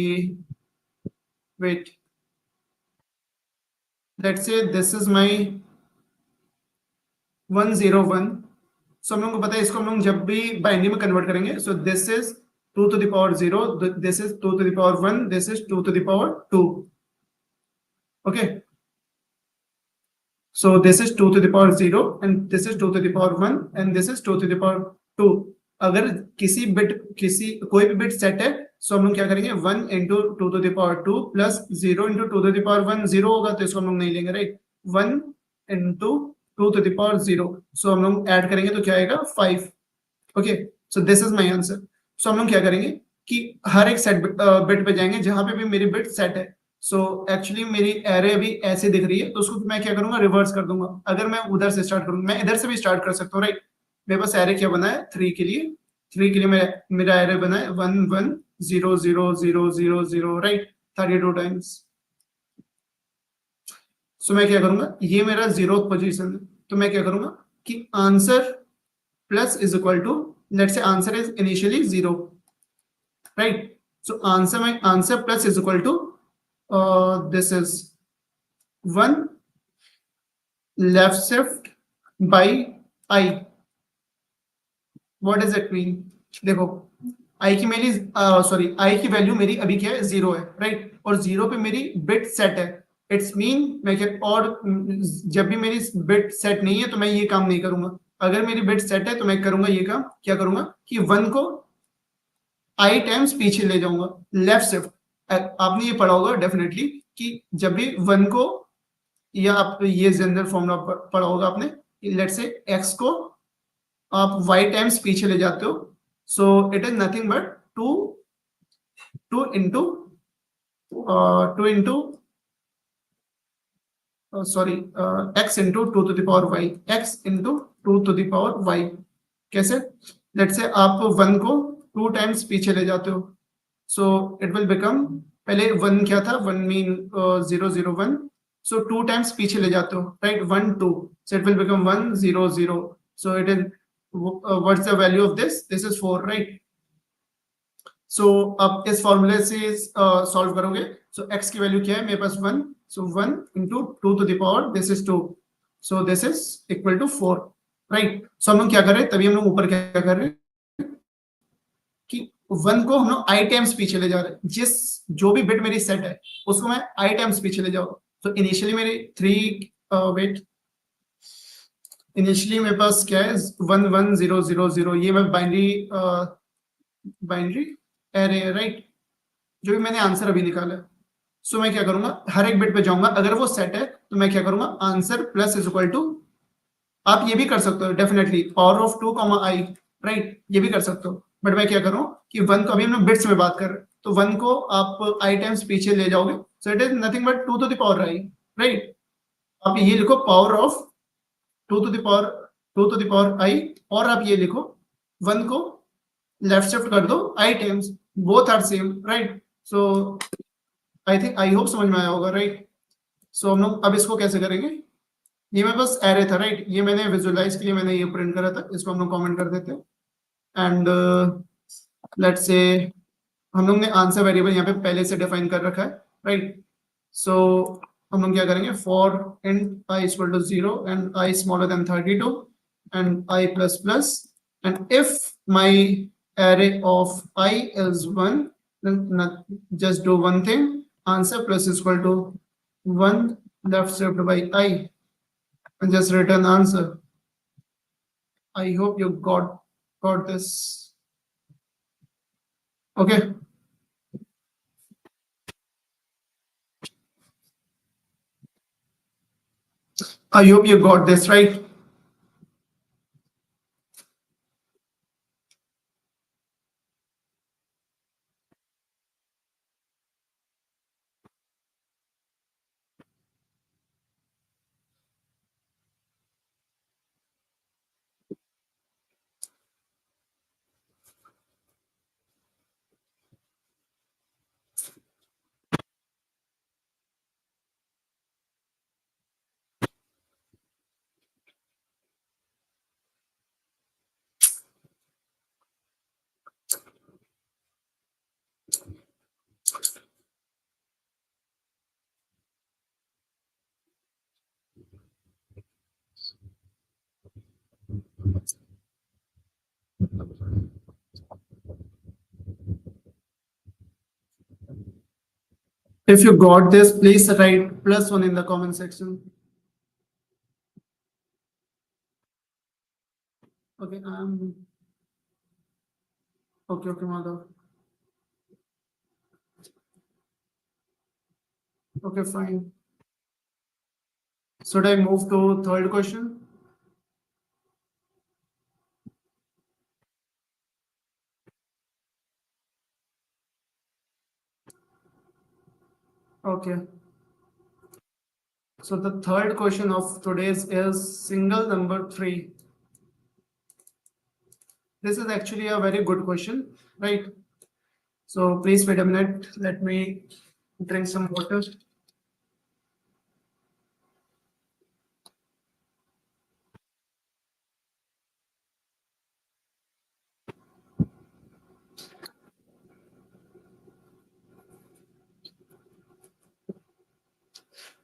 [SPEAKER 2] wait, let's say this is my 101। सो हम लोग को पता है, इसको हम लोग जब भी बाइनरी में कन्वर्ट करेंगे, सो this is 2 to the power 0, this is 2 to the power 1, this is 2 to the power 2। Okay, so this is 2 to the power 0 and this is 2 to the power 1 and this is 2 to the power 2। अगर किसी bit, किसी कोई भी bit set है, सो हम लोग क्या करेंगे, 1 into 2 to the power 2 plus 0 into 2 to the power 1, 0 होगा तो इसको हम लोग नहीं लेंगे, right. 1 into 2 to the power 0, so हम लोग ऐड करेंगे तो क्या आएगा, 5। Okay, so this is my answer. So हम लोग क्या करेंगे कि हर एक सेट बिट पे जाएंगे जहां पे भी मेरी बिट सेट है। सो एक्चुअली मेरी एरे अभी ऐसे दिख रही है, तो उसको मैं क्या करूंगा, रिवर्स कर दूंगा। अगर मैं उधर से स्टार्ट करूंगा, मैं इधर से भी स्टार्ट कर सकता हूँ, राइट। मेरे पास एरे क्या बना है, 3 के लिए, 3 के लिए मेरा एरे बना है 1 1 0 0 0 0 0, राइट, 32 टाइम्स। सो मैं क्या करूंगा, ये मेरा 0th पोजीशन है, तो मैं क्या करूंगा कि answer plus is equal to, let's say answer is initially 0, right? So answer plus is equal to this is 1 left shift by I। what does it mean? देखो, I की मेरी सॉरी I की वैल्यू मेरी अभी क्या है, 0 है, right. और 0 पे मेरी बिट सेट है। इट्स मीन मैं क्या, और जब भी मेरी बिट सेट नहीं है तो मैं ये काम नहीं करूंगा। अगर मेरी बिट सेट है तो मैं करूंगा ये काम, क्या करूंगा कि 1 को आई टाइम्स पीछे ले जाऊंगा, लेफ्ट शिफ्ट। आपने ये पढ़ा होगा डेफिनेटली कि जब भी 1 को, या आप ये जनरल फॉर्मूला पढ़ा होगा आपने, लेट्स से x को आप y टाइम्स पीछे ले जाते हो, so it is nothing but 2 2 into 2 into sorry x into 2 to the power y, x into 2 to the power y। कैसे, लेट्स से आप 1 को 2 टाइम्स पीछे ले जाते हो, so it will become, पहले 1 क्या था, 1 मीन 0 0 1, so 2 टाइम्स पीछे ले जाते हो, right, 1 2, so it will become 1 0 0, so it is what's the value of this is 4, right। so अब इस फॉर्मूले से सॉल्व करोगे, so x की वैल्यू क्या है मेरे पास 1, so 1 into 2 to the power this is 2, so this is equal to 4, right। so हम लोग क्या कर रहे हैं, तभी हम लोग ऊपर क्या कर रहे हैं कि 1 को हम लोग आई टाइम्स पीछे ले जा रहे हैं, जिस जो भी बिट मेरी सेट है उसको मैं आई टाइम्स पीछे ले जाऊंगा। तो इनिशियली मेरी 3 वेट, इनिशियली मेरे पास क्या है 1 1 0 0 0, ये मैं बाइनरी एरे, राइट, जो भी मैंने आंसर अभी निकाला है। सो मैं क्या करूंगा, हर एक बिट पे जाऊंगा, अगर वो सेट है तो मैं क्या करूंगा, answer plus is equal to, आप ये भी कर सकते हो definitely, power of 2 I, right, ये भी कर सकते हो। बट मैं क्या कर रहा हूँ कि 1 को, अभी हम लोग बिट्स में बात कर रहे हैं, तो 1 को आप आई टाइम्स पीछे ले जाओगे, so it is nothing but 2 to the power I, right. आप ये लिखो power of 2 to the power 2 to the power आई, और आप ये लिखो 1 को लेफ्ट शिफ्ट कर दो I times, both are same, right. So I think, I hope समझ में आया होगा, राइट। सो हम लोग अब इसको कैसे करेंगे, ये मेरे पास एरे था, राइट, ये मैंने विजुअलाइज के लिए मैंने ये प्रिंट करा था, इसको हम लोग कमेंट कर देते हैं। एंड लेट्स से हम लोग ने आंसर वेरिएबल यहाँ पे पहले से डिफाइन कर रखा है, राइट। सो हम लोग क्या करेंगे, for int I is equal to 0 and I smaller than 32 and I plus plus, and if my array of I is 1, then just do one thing, answer plus is equal to 1 left shift by I and just return answer। I hope you got this, okay। I hope you got this, right। If you got this, please write +1 in the comment section. Okay, okay, Madhav. Okay, fine. Should I move to third question? Okay. So the third question of today's is single number 3. This is actually a very good question, right? So please wait a minute. Let me drink some water.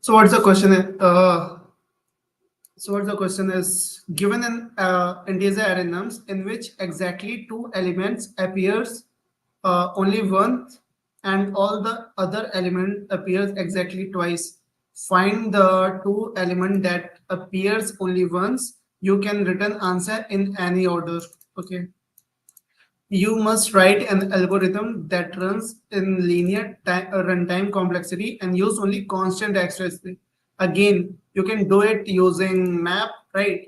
[SPEAKER 2] So what's the question? So what the question is, given an integer array nums in which exactly 2 elements appears only once and all the other element appears exactly twice. Find the 2 element that appears only once. You can return answer in any order. Okay. You must write an algorithm that runs in linear runtime complexity and use only constant accuracy. Again, you can do it using map, right?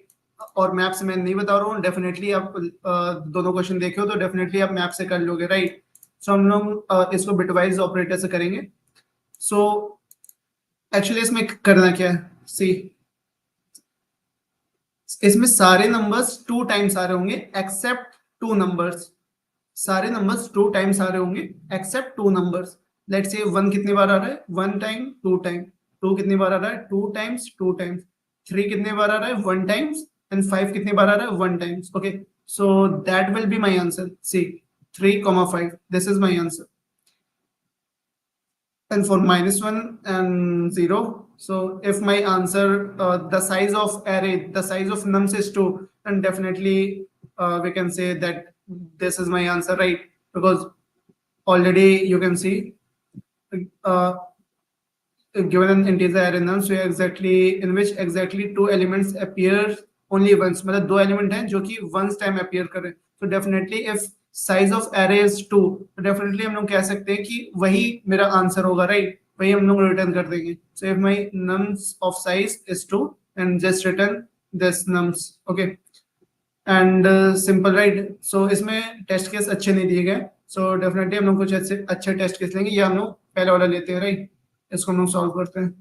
[SPEAKER 2] और map से मैं नहीं बता रहा हूँ, definitely आप दोनों question देखे हो तो डेफिनेटली आप मैप से कर लोगे, राइट? सो हम लोग इसको बिटवाइज ऑपरेटर से करेंगे. सो एक्चुअली इसमें करना क्या है, सी इसमें सारे नंबर्स 2 टाइम्स आ रहे होंगे एक्सेप्ट 2 नंबर्स. सारे नंबर्स 2 टाइम्स आ रहे होंगे एक्सेप्ट 2 नंबर्स. लेट्स से 1 कितनी बार आ रहा है, 1 टाइम 2 टाइम. 2 कितनी बार आ रहा है, 2 टाइम्स 2 टाइम्स. 3 कितने बार आ रहा है, 1 टाइम्स. एंड 5 कितनी बार आ रहा है, 1 times. Okay, so that will be my answer. See 3,5, this is my answer. And for -1 and 0, so if my answer the size of array, the size of nums is 2, then definitely we can say that this is my answer, right? Because already you can see given an integer array nums where exactly in which exactly 2 elements appear only once. मतलब 2 element हैं जो कि once time appear कर रहे हैं. So definitely if size of array is 2, तो definitely हम लोग कह सकते हैं कि वही मेरा आंसर होगा, right? वही हम लोग रिटर्न कर देंगे. So if my nums of size is 2, and just return this nums. Okay. And simple, right? So इसमें टेस्ट केस अच्छे नहीं दिए गए. So definitely हम लोग कुछ अच्छे टेस्ट केस लेंगे. या हम लोग पहले वाला लेते हैं, right? इसको हम लोग सॉल्व करते हैं.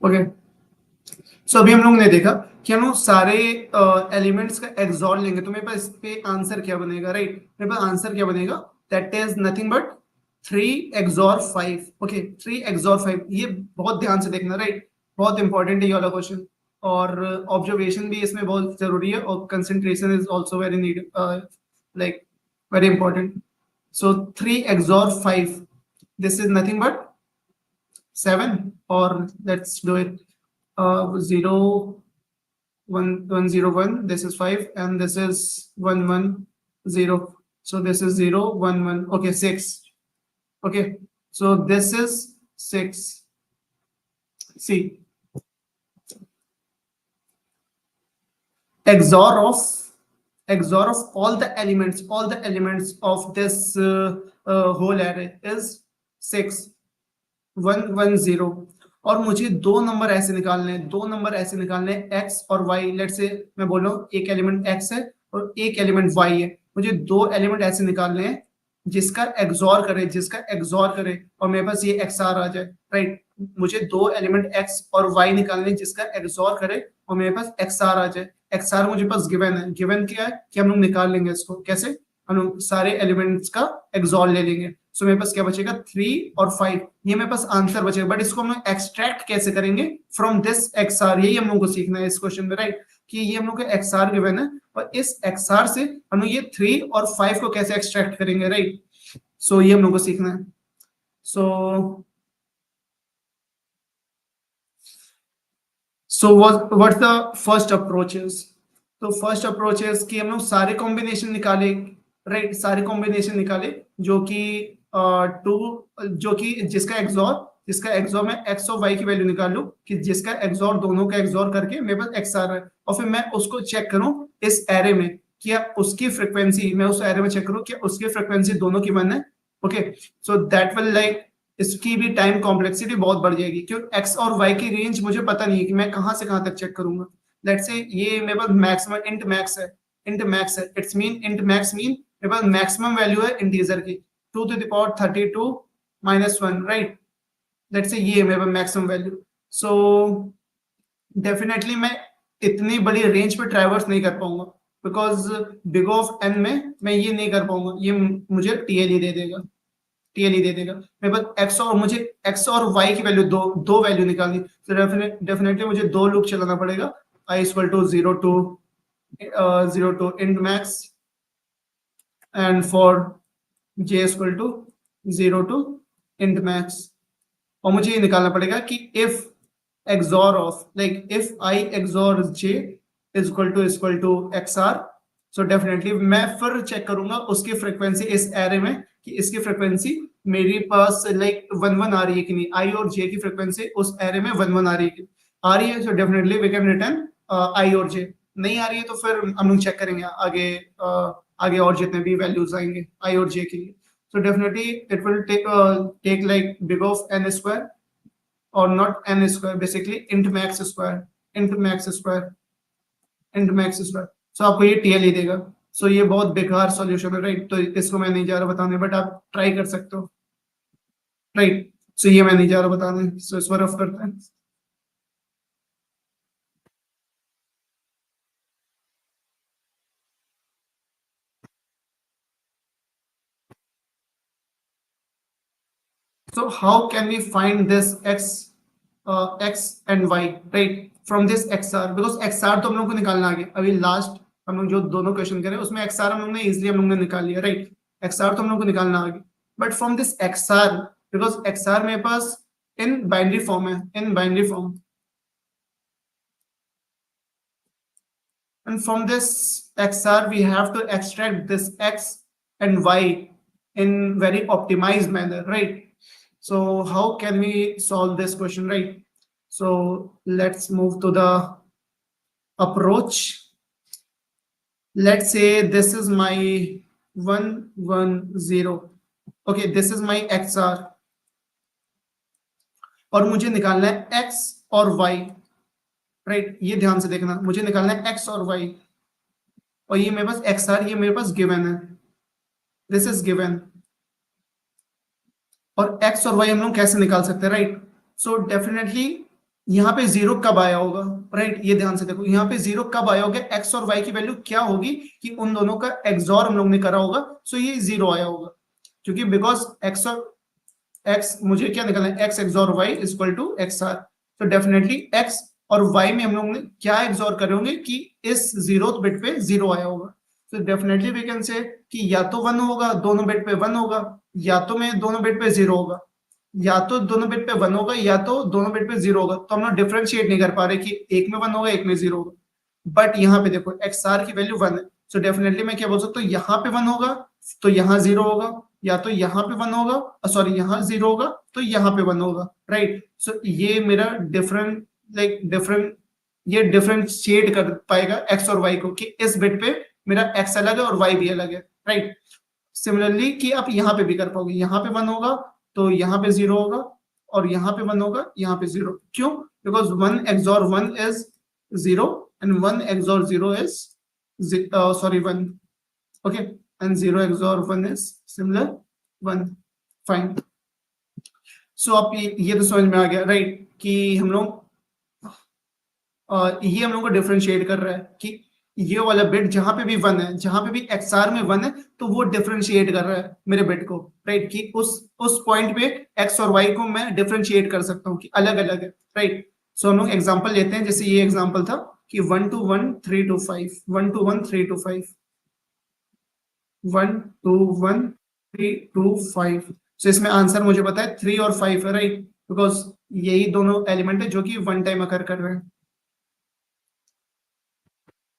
[SPEAKER 2] ओके, सो अभी हम लोग ने देखा कि हम लोग सारे एलिमेंट्स का एक्सॉर लेंगे तो मेरे पास इस पे आंसर क्या बनेगा, राइट? मेरे पास आंसर क्या बनेगा, that is nothing but 3 XOR 5. Okay, 3 XOR 5. ये बहुत ध्यान से देखना, राइट? बहुत इंपॉर्टेंट है ये वाला क्वेश्चन. और ऑब्जर्वेशन भी इसमें बहुत जरूरी है और concentration is also very need, like very important. So 3 XOR 5, this is nothing but 7. और let's do it. 0 1 1 0 1, this is 5, and this is 1 1 0. So this is 0 1 1. Okay, 6. Okay, so this is 6. See, XOR of all the elements of this whole array is 6 1 1 0. और मुझे दो number ऐसे निकालने हैं, x और y. Late से मैं बोल रहा हूँ एक एलिमेंट x है और एक एलिमेंट y है. मुझे दो एलिमेंट ऐसे निकालने हैं जिसका एक्सॉर करे और मेरे पास ये XR आ जाए, राइट? मुझे दो एलिमेंट x और y निकालने हैं जिसका एक्सॉर करे और मेरे पास XR आ जाए. XR मुझे पास गिवन है. गिवन क्या है कि हम लोग निकाल लेंगे इसको. कैसे? हम लोग सारे एलिमेंट्स का एक्सॉर ले लेंगे. सो मेरे पास क्या बचेगा, 3 और 5. ये मेरे पास आंसर बचेगा. बट इसको हम एक्सट्रैक्ट कैसे करेंगे फ्रॉम दिस XR, यही हम लोग को सीखना है इस क्वेश्चन में, राइट? कि ये हम लोग का XR गिवन है और इस XR से हम लोग ये 3 और 5 को कैसे एक्सट्रैक्ट करेंगे, राइट? सो ये हम लोग को सीखना है. So so what's the first approaches? तो फर्स्ट अप्रोच है कि हम लोग सारे कॉम्बिनेशन निकाले, राइट, सारे कॉम्बिनेशन निकाले जो कि टू, जो कि जिसका एक्सॉर मैं एक्स और वाई की वैल्यू निकाल लूं, कि जिसका एक्सॉर दोनों का एक्सॉर करके मेरे पास एक्स आ रहा है, और फिर मैं उसको चेक करूं इस एरे में, क्या उसकी फ्रीक्वेंसी, मैं उस एरे में चेक करूं क्या उसकी फ्रीक्वेंसी दोनों की वन है। Okay, so that will like, इसकी भी टाइम कॉम्प्लेक्सिटी बहुत बढ़ जाएगी, क्योंकि एक्स और वाई की रेंज मुझे पता नहीं है कि मैं कहां से कहां तक चेक करूंगा। लेट्स से ये मेरे पास मैक्सिमम इंट मैक्स है, it's mean int max mean मेरे पास मैक्सिमम वैल्यू है इंटीजर की 2 to the power 32 minus 1, right. Let's say ये मेरे पास मैक्सिमम वैल्यू। सो डेफिनेटली मैं इतनी बड़ी रेंज पे ट्रैवर्स नहीं कर पाऊंगा, बिकॉज बिग ऑफ एन में मैं ये नहीं कर पाऊंगा, ये मुझे टीएलई दे देगा, टीएलई दे देगा। मेरे पास एक्स और मुझे एक्स और वाई की वैल्यू दो दो वैल्यू निकालनी, तो डेफिनेटली मुझे दो लूप चलाना पड़ेगा, i equal to 0 to int max and for j equal to 0 to int max। और मुझे ये निकालना पड़ेगा कि if XOR of like if I XOR j is equal to XR, so definitely मैं फिर चेक करूंगा उसकी फ्रीक्वेंसी इस एरे में, कि इसकी फ्रीक्वेंसी मेरे पास लाइक 1 1 आ रही है कि नहीं, आई और जे की फ्रीक्वेंसी उस एरे में 1 1 आ रही है कि आ रही है, so definitely we can return I और जे। नहीं आ रही है तो फिर हम लोग चेक करेंगे आगे, आगे और जितने भी वैल्यूज आएंगे आई और जे के लिए। So definitely it will take like big of n square or not n square, basically int max square, int max square, int max square। So आपको ये टीएल ही देगा। So ये बहुत बेकार सॉल्यूशन है, राइट, तो इसको मैं नहीं जा रहा बताने, बट आप ट्राई कर सकते हो, राइट। सो ये मैं नहीं जा रहा बताने, सो इस बार रफ करते हैं। So how can we find this x and y, right, from this xr? Because xr तो हम लोग को निकालना आगे, अभी लास्ट हम लोग जो दोनों क्वेश्चन करें उसमें xr हम लोग ने इजीली हम लोग ने निकाल लिया, राइट। xr तो हम लोग को निकालना आगे, but from this xr, because xr मेरे पास इन बाइनरी फॉर्म है, इन binary form, and from this xr we have to extract this x and y in very optimized manner, right? So how can we solve this question, right? So let's move to the approach. Let's say this is my 1 1 0, okay, this is my xr, और मुझे निकालना है x और y, right, ये ध्यान से देखना, मुझे निकालना है x और y, और ये मेरे पास xr, ये मेरे पास गिवन है, दिस इज गिवन। और x और y हम लोग कैसे निकाल सकते हैं, राइट। सो डेफिनेटली यहाँ पे जीरो कब आया होगा, राइट, ये ध्यान से देखो, यहाँ पे जीरो कब आया होगा, x और y की वैल्यू क्या होगी कि उन दोनों का एक्सॉर हम लोग ने करा होगा, सो ये जीरो आया होगा, क्योंकि बिकॉज x और x मुझे क्या निकालना है, x XOR y is equal to xr। तो डेफिनेटली x और y में हम लोग ने क्या एक्सॉर करे होंगे कि इस जीरो बिट पे जीरो आया होगा। तो डेफिनेटली वी कैन से कि या तो 1 होगा, दोनों बिट पे 1 होगा, या तो मैं दोनों बिट पे 0 होगा, या तो दोनों बिट पे 1 होगा, या तो दोनों बिट पे 0 होगा। तो हम लोग डिफरेंशिएट नहीं कर पा रहे कि एक में 1 होगा एक में 0 होगा, बट यहाँ पे देखो XR की वैल्यू 1 है, सो डेफिनेटली मैं क्या बोल सकता हूँ, यहाँ पे 1 होगा तो यहाँ 0 होगा, या तो यहाँ पे 1 होगा, सॉरी यहाँ 0 होगा तो यहाँ पे 1 होगा, राइट। सो ये मेरा डिफरेंट लाइक डिफरेंट, ये डिफरेंशिएट कर पाएगा x और y को, कि इस बिट पे मेरा x अलग है और y भी अलग है, राइट। सिमिलरली कि आप यहाँ पे भी कर पाओगे, यहाँ पे 1 होगा तो यहाँ पे 0 होगा, और यहाँ पे 1 होगा यहाँ पे 0, क्यों, because 1 XOR 1 is 0 and 1 XOR 0 is 1, okay, and 0 XOR 1 is similar 1, fine। सो आप ये तो समझ में आ गया, राइट, कि हम लोग ये हम लोग को डिफरेंशिएट कर रहा है कि ये वाला बिट जहां पे भी 1 है, जहां पे भी XR में 1 है, तो वो डिफरेंशिएट कर रहा है मेरे बिट को, राइट, कि उस पॉइंट पे x और y को मैं डिफरेंशिएट कर सकता हूँ कि अलग अलग है, राइट। सो हम लोग एग्जांपल लेते हैं, जैसे ये एग्जांपल था कि 1 2 1 3 2 5, 1 2 1 3 2 5, 1 2 1 3 2 5। सो इसमें आंसर मुझे पता है 3 और 5 है, राइट, बिकॉज यही दोनों एलिमेंट है जो कि वन टाइम अकर कर रहे हैं।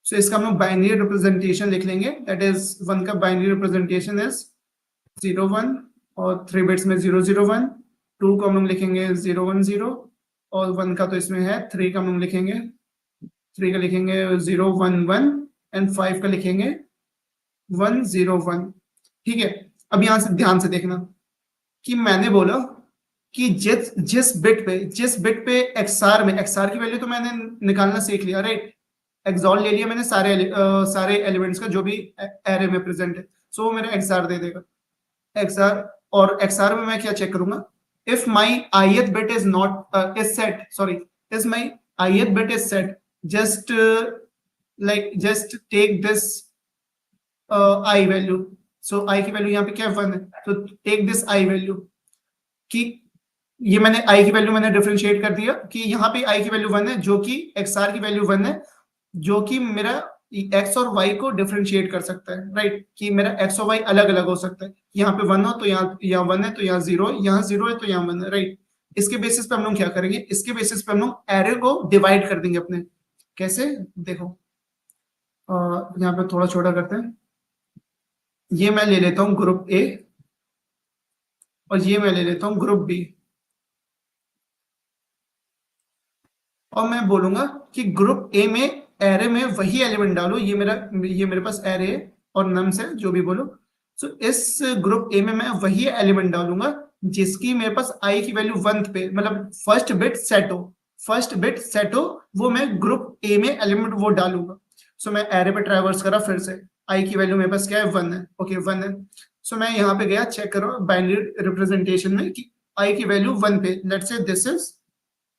[SPEAKER 2] सो इसका हम लोग बाइनरी रिप्रेजेंटेशन लिख लेंगे, दैट इज 1 का बाइनरी रिप्रेजेंटेशन इज 0 1 और 3 बिट्स में 0 0 1, 2 को हम लोग लिखेंगे 0 1 0 और 1 का तो इसमें है, 3 का हम लोग लिखेंगे 3 का लिखेंगे 0 1 1 एंड 5 का लिखेंगे 1 0 1। ठीक है, अब यहां से ध्यान से देखना कि मैंने बोला कि जिस बिट पे एक्सआर में, एक्सआर की वैल्यू तो मैंने निकालना सीख लिया, राइट। एक्सॉर ले लिया मैंने सारे एलिमेंट्स का जो भी एरे में प्रेजेंट है, सो वो मेरा एक्सआर दे देगा एक्सआर। और एक्सआर में मैं क्या चेक करूंगा, if my ith bit is not is set, sorry, is my ith bit is set, just just take this I value, so I की वैल्यू यहाँ पे क्या 1 है, तो टेक दिस I वैल्यू कि ये मैंने I की वैल्यू मैंने डिफरेंशिएट कर दिया कि यहाँ पे I की वैल्यू 1 है जो कि XR की वैल्यू 1 है, जो कि मेरा x और y को डिफरेंशिएट कर सकता है, राइट, कि मेरा x और y अलग अलग हो सकता है, यहाँ पे 1 हो तो यहाँ 1 है, तो यहाँ 0, यहाँ 0 है तो यहाँ 1 है, राइट। इसके बेसिस पे हम लोग क्या करेंगे, इसके बेसिस पे हम लोग एरे को डिवाइड कर देंगे अपने। कैसे, देखो यहाँ पे थोड़ा छोटा करते हैं, ये मैं ले लेता हूँ ग्रुप ए और ये मैं ले लेता हूँ ग्रुप बी, और मैं बोलूंगा कि ग्रुप ए में एरे में वही एलिमेंट डालो, ये मेरे पास एरे है और नम्स है, जो भी बोलो। सो इस ग्रुप ए में मैं वही एलिमेंट डालूंगा जिसकी मेरे पास आई की वैल्यू 1 पे, मतलब फर्स्ट बिट सेट हो, वो मैं ग्रुप ए में एलिमेंट वो डालूंगा। सो मैं एरे पे ट्रैवर्स करा, फिर से आई की वैल्यू मेरे पास क्या है 1 है, ओके 1 है। सो मैं यहाँ पे गया, चेक करो बाइनरी रिप्रेजेंटेशन में कि आई की वैल्यू 1 पे, let's say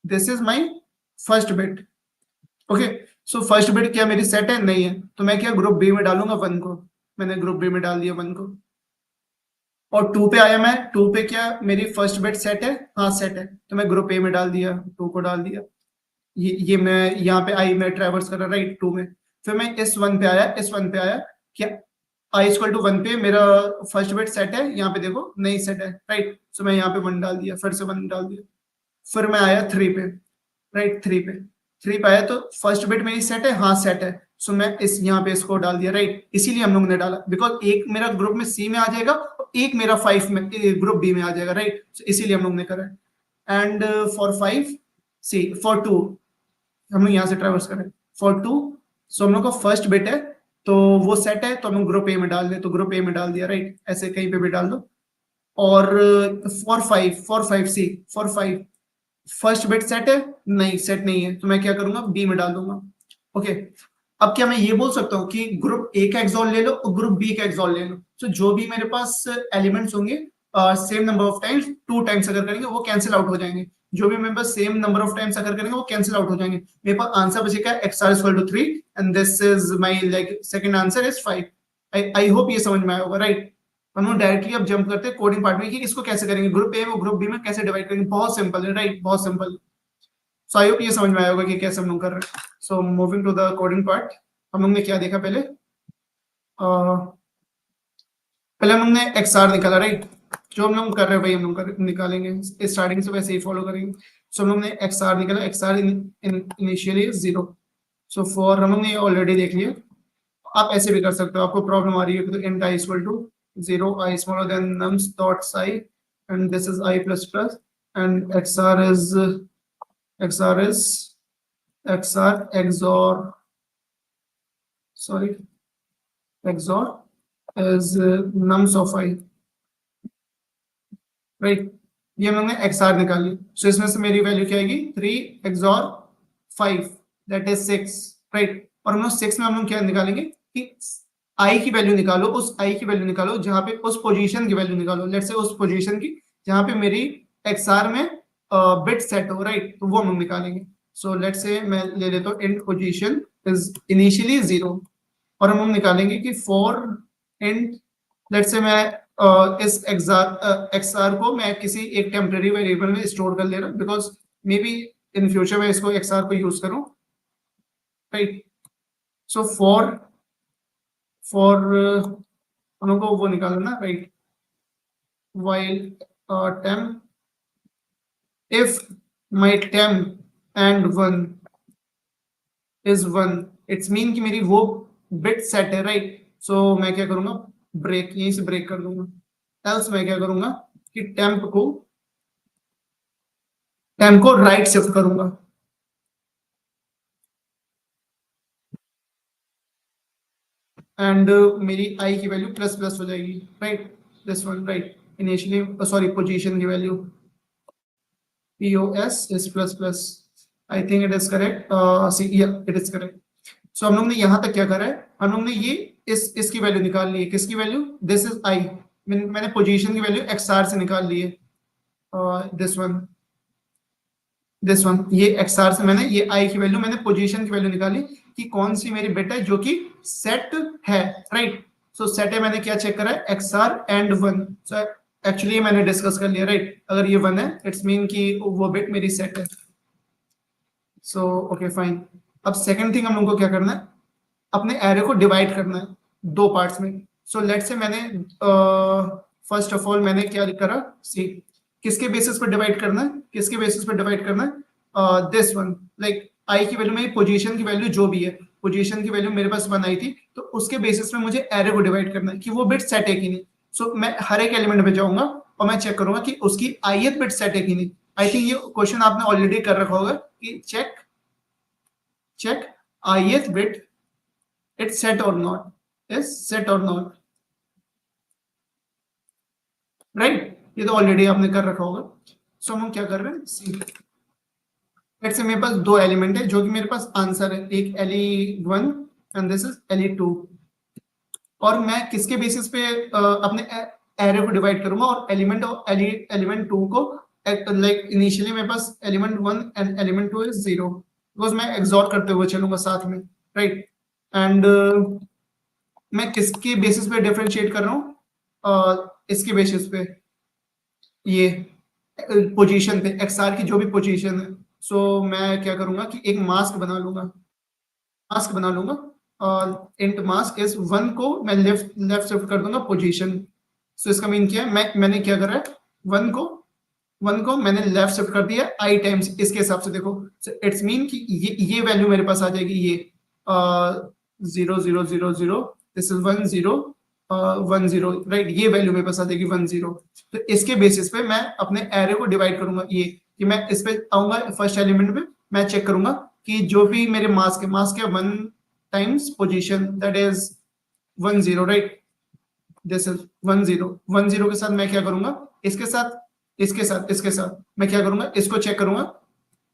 [SPEAKER 2] this is my first bit, okay. So first bit क्या मेरी सेट है, नहीं है, तो मैं क्या ग्रुप बी में डालूंगा 1 को, मैंने ग्रुप बी में डाल दिया 1 को। और 2 पे आया, मैं 2 पे क्या मेरी फर्स्ट बिट सेट है, हाँ सेट है, तो मैं ग्रुप ए में डाल दिया, 2 को डाल दिया। ये मैं यहाँ पे आई में ट्रैवर्स कर रहा, राइट 2 में। फिर मैं इस 1 पे आया, क्या आई इक्वल टू 1 पे मेरा फर्स्ट बिट सेट है, यहाँ पे देखो नहीं सेट है, राइट। सो मैं यहाँ पे 1 डाल दिया, फिर से 1 डाल दिया। फिर मैं आया 3 पे, राइट 3 पे आया, तो फर्स्ट बिट मेरी सेट है, हाँ सेट है, सो मैं इस यहाँ पे इसको डाल दिया, राइट। इसीलिए हम लोग ने डाला, बिकॉज एक मेरा ग्रुप में सी में आ जाएगा और एक मेरा 5 में ग्रुप बी में आ जाएगा, राइट। इसीलिए हम लोग ने करा। एंड फॉर 5 सी, फॉर 2 हम लोग यहाँ से ट्रेवर्स करें, फॉर 2 सो हम लोग का फर्स्ट बिट है तो वो सेट है, तो हम लोग ग्रुप ए में डाल दें, तो ग्रुप ए में डाल दिया, राइट। ऐसे कहीं पे भी डाल दो। और फॉर 5 फर्स्ट बिट सेट है, नहीं सेट नहीं है, तो मैं क्या करूंगा बी में डाल दूंगा, ओके। अब क्या मैं ये बोल सकता हूँ कि ग्रुप ए का एक्सॉल ले लो और ग्रुप बी का एक्सॉल ले लो, तो जो भी मेरे पास एलिमेंट्स होंगे same number of times, 2 times अगर करेंगे वो कैंसिल आउट हो जाएंगे, जो भी मेरे पास सेम नंबर ऑफ टाइम्स अगर करेंगे वो कैंसिल आउट हो जाएंगे। मेरे पास आंसर बचेगा XR equal to 3 and this is my like second answer is 5। I hope ये समझ में आया होगा, राइट। हम लोग डायरेक्टली अब जंप करते हैं कोडिंग पार्ट में कि इसको कैसे करेंगे, ग्रुप ए और ग्रुप बी में कैसे डिवाइड करेंगे, बहुत सिंपल है, राइट, बहुत सिंपल। सो आई होप ये समझ में आया होगा कि कैसे हम लोग कर रहे हैं। So moving to the coding part, हम लोग ने क्या देखा पहले, पहले हम लोग ने एक्सआर निकाला, राइट। जो हम लोग कर रहे हैं वही हम लोग निकालेंगे, स्टार्टिंग से वैसे ही फॉलो करेंगे। सो हम लोग ने एक्सआर निकाला, एक्सआर इनिशियली 0, सो फॉर हम लोग ने ऑलरेडी देख लिया। आप ऐसे भी कर सकते हो, आपको प्रॉब्लम आ रही है तो int I equal to 0, I smaller than nums dot I and this is I plus plus and XR is XR XOR, sorry, XOR is nums of I, right। ये हमने XR निकाली, so इसमें से मेरी value क्या आएगी 3 XOR 5 that is 6, right। और हम लोग 6 में हम लोग क्या निकालेंगे कि I की वैल्यू निकालो, उस I की वैल्यू निकालो जहां पे उस पोजीशन की वैल्यू निकालो, लेट्स से उस पोजीशन की जहां पे मेरी XR में बिट सेट हो, राइट, तो वो हम लोग निकालेंगे। सो लेट्स से मैं ले लेता हूँ इंट पोजीशन इज इनिशियली 0 और हम निकालेंगे कि फॉर इंट, लेट्स से मैं इस XR को मैं किसी एक टेम्परेरी वेरिएबल में स्टोर कर ले रहा हूँ because may be in future में इसको XR को यूज करूँ, राइट। सो फॉर हम लोग को वो निकालना, right, while temp if my temp and 1 is 1 it's mean कि मेरी वो बिट सेट है, राइट। सो मैं क्या करूंगा, ब्रेक, यहीं से ब्रेक कर दूंगा। एल्स मैं क्या करूंगा कि टेम्प को राइट शिफ्ट करूंगा, एंड मेरी आई की वैल्यू प्लस प्लस हो जाएगी, right. This one, right, initially sorry position की value POS is plus plus. I think it is correct. See, yeah, it is correct. So हम लोग ने यहाँ तक क्या करा है, हम लोग ने ये इसकी वैल्यू निकाल ली है, किसकी वैल्यू, दिस इज आई, मैंने पोजीशन की वैल्यू XR से निकाल ली है, दिस वन ये XR से मैंने ये आई की वैल्यू, मैंने पोजीशन की वैल्यू निकाली कि कौन सी मेरी बिट है जो कि सेट है, राइट। सो सेट है, मैंने क्या चेक करा है, XR एंड 1। सो एक्चुअली मैंने डिस्कस कर लिया, राइट। अगर ये 1 है इट्स मीन कि वो बिट मेरी सेट है। So okay fine. अब सेकंड थिंग हम लोग को क्या करना है, अपने एरे को डिवाइड करना है दो पार्ट्स में। सो लेट से मैंने फर्स्ट ऑफ ऑल मैंने क्या करा, सी किसके बेसिस पर डिवाइड करना है, किसके बेसिस पर डिवाइड करना है, दिस वन, लाइक आई की वैल्यू में पोजीशन की वैल्यू जो भी है, पोजीशन की वैल्यू मेरे पास 1 आई थी, तो उसके बेसिस में मुझे एरे को डिवाइड करना है कि वो बिट सेट है कि नहीं। सो मैं हर एक एलिमेंट पे जाऊंगा और मैं चेक करूंगा कि उसकी ith बिट सेट है कि नहीं। आई थिंक ये क्वेश्चन आपने ऑलरेडी कर रखा होगा कि check ith bit it's set or not, is set or not, right. ये तो ऑलरेडी आपने कर रखा होगा। सो हम क्या कर रहे हैं, सी लेट्स से मेरे पास दो एलिमेंट है जो कि मेरे पास आंसर है, एक Le1 and this is Le2, और मैं किसके बेसिस पे अपने एरे को डिवाइड करूंगा, और एलिमेंट 2 को, लाइक इनिशियली मेरे पास element 1 and element 2 is 0, because मैं एक्सॉर्ट करते हुए चलूंगा साथ में, राइट। एंड मैं किसके बेसिस पे डिफरेंशिएट कर रहा हूँ, इसके बेसिस पे, ये पोजीशन पे, XR की जो भी पोजीशन है। सो मैं क्या करूंगा कि एक मास्क बना लूंगा, और इंट मास्क इस 1 को मैं लेफ्ट शिफ्ट कर दूंगा पोजीशन। सो इसका मीन क्या है, मैंने क्या करा है, 1 को मैंने लेफ्ट शिफ्ट कर दिया आई टाइम्स इसके हिसाब से, देखो इट्स मीन कि ये वैल्यू मेरे पास आ जाएगी, ये 0 0 0 0, दिस इज 1 0 1 0, राइट। ये वैल्यू मेरे पास आ जाएगी 1 0। तो इसके बेसिस पे मैं अपने एरे को डिवाइड करूंगा, ये कि मैं इस पे आऊंगा फर्स्ट एलिमेंट पे, मैं चेक करूंगा कि जो भी मेरे मास्क है 1 times position, that is 1 0, right. This is 1 0 1 0 के साथ मैं क्या करूंगा, इसके साथ मैं क्या करूंगा, इसको चेक करूंगा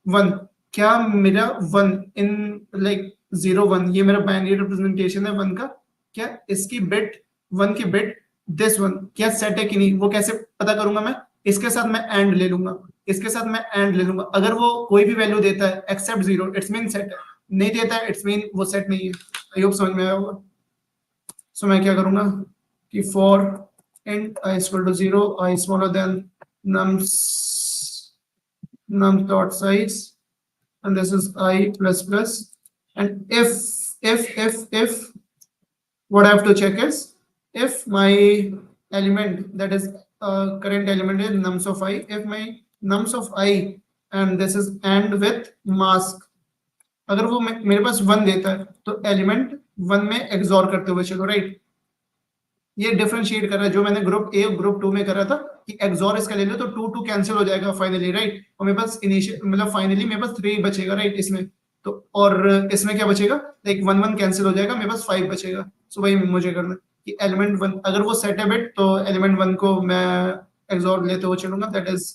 [SPEAKER 2] 1, क्या मेरा 1 इन लाइक 0 1, ये मेरा बाइनरी रिप्रेजेंटेशन है 1 का, क्या इसकी बिट 1 की बिट दिस वन क्या सेट है कि नहीं, वो कैसे पता करूंगा मैं, इसके साथ मैं एंड ले लूंगा, अगर वो कोई भी वैल्यू देता है एक्सेप्ट 0 इट्स मीन सेट है, नहीं देता है इट्स मीन वो सेट नहीं है। आई होप समझ में आया होगा। सो मैं क्या करूंगा कि for int I is equal to 0, I smaller than num dot size, and this is I plus plus, and if what I have to check is if my element, that is current element is nums of I, if my nums of I and this is and with mask, अगर वो मेरे पास 1 देता है तो element 1 में XOR करते हुए चलो, राइट। ये डिफरेंशिएट कर रहा है जो मैंने ग्रुप ए और ग्रुप 2 में करा था कि एक्सॉर इसका ले लो तो 2 2 कैंसिल हो जाएगा फाइनली, राइट। और मेरे पास इनिशियल मतलब फाइनली मेरे पास 3 बचेगा, राइट, इसमें तो, और इसमें क्या बचेगा, लाइक 1 1 कैंसिल हो जाएगा, मेरे पास 5 बचेगा। सो वही मुझे करना है कि एलिमेंट 1 अगर वो सेट है बिट तो एलिमेंट 1 को मैं एक्सॉर लेते हुए चलूंगा, that is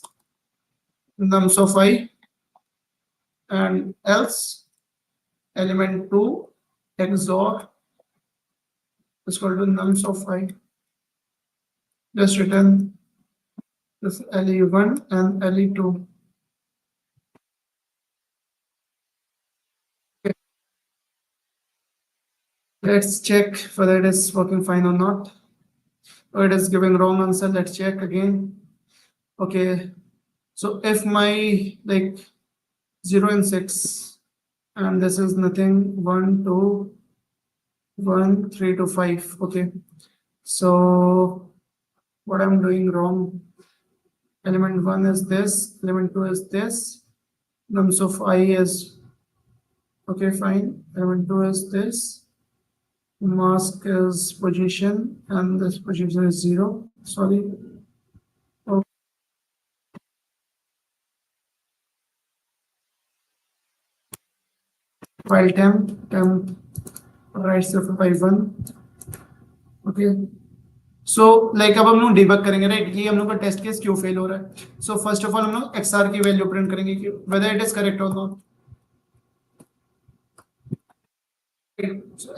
[SPEAKER 2] nums of I, and else element 2 XOR is equal to nums of I. Just return this LE1 and LE2. Okay. Let's check whether it is working fine or not. Or it is giving wrong answer. Let's check again. Okay. So if my like 0 and 6, and this is nothing, 1 2 1 3 to 5. Okay. So what I'm doing wrong, element 1 is this, element 2 is this, nums of I is Okay, fine. Element 2 is this. Mask is position and this position is 0. Sorry. Oh, file temp right shift by 1. Okay. So like अब हम लोग debug करेंगे right ये हम लोग का test case क्यों fail हो रहा है सो फर्स्ट ऑफ ऑल हम लोग एक्सआर की वैल्यू प्रिंट करेंगे कि वेदर इट इज करेक्ट और नॉट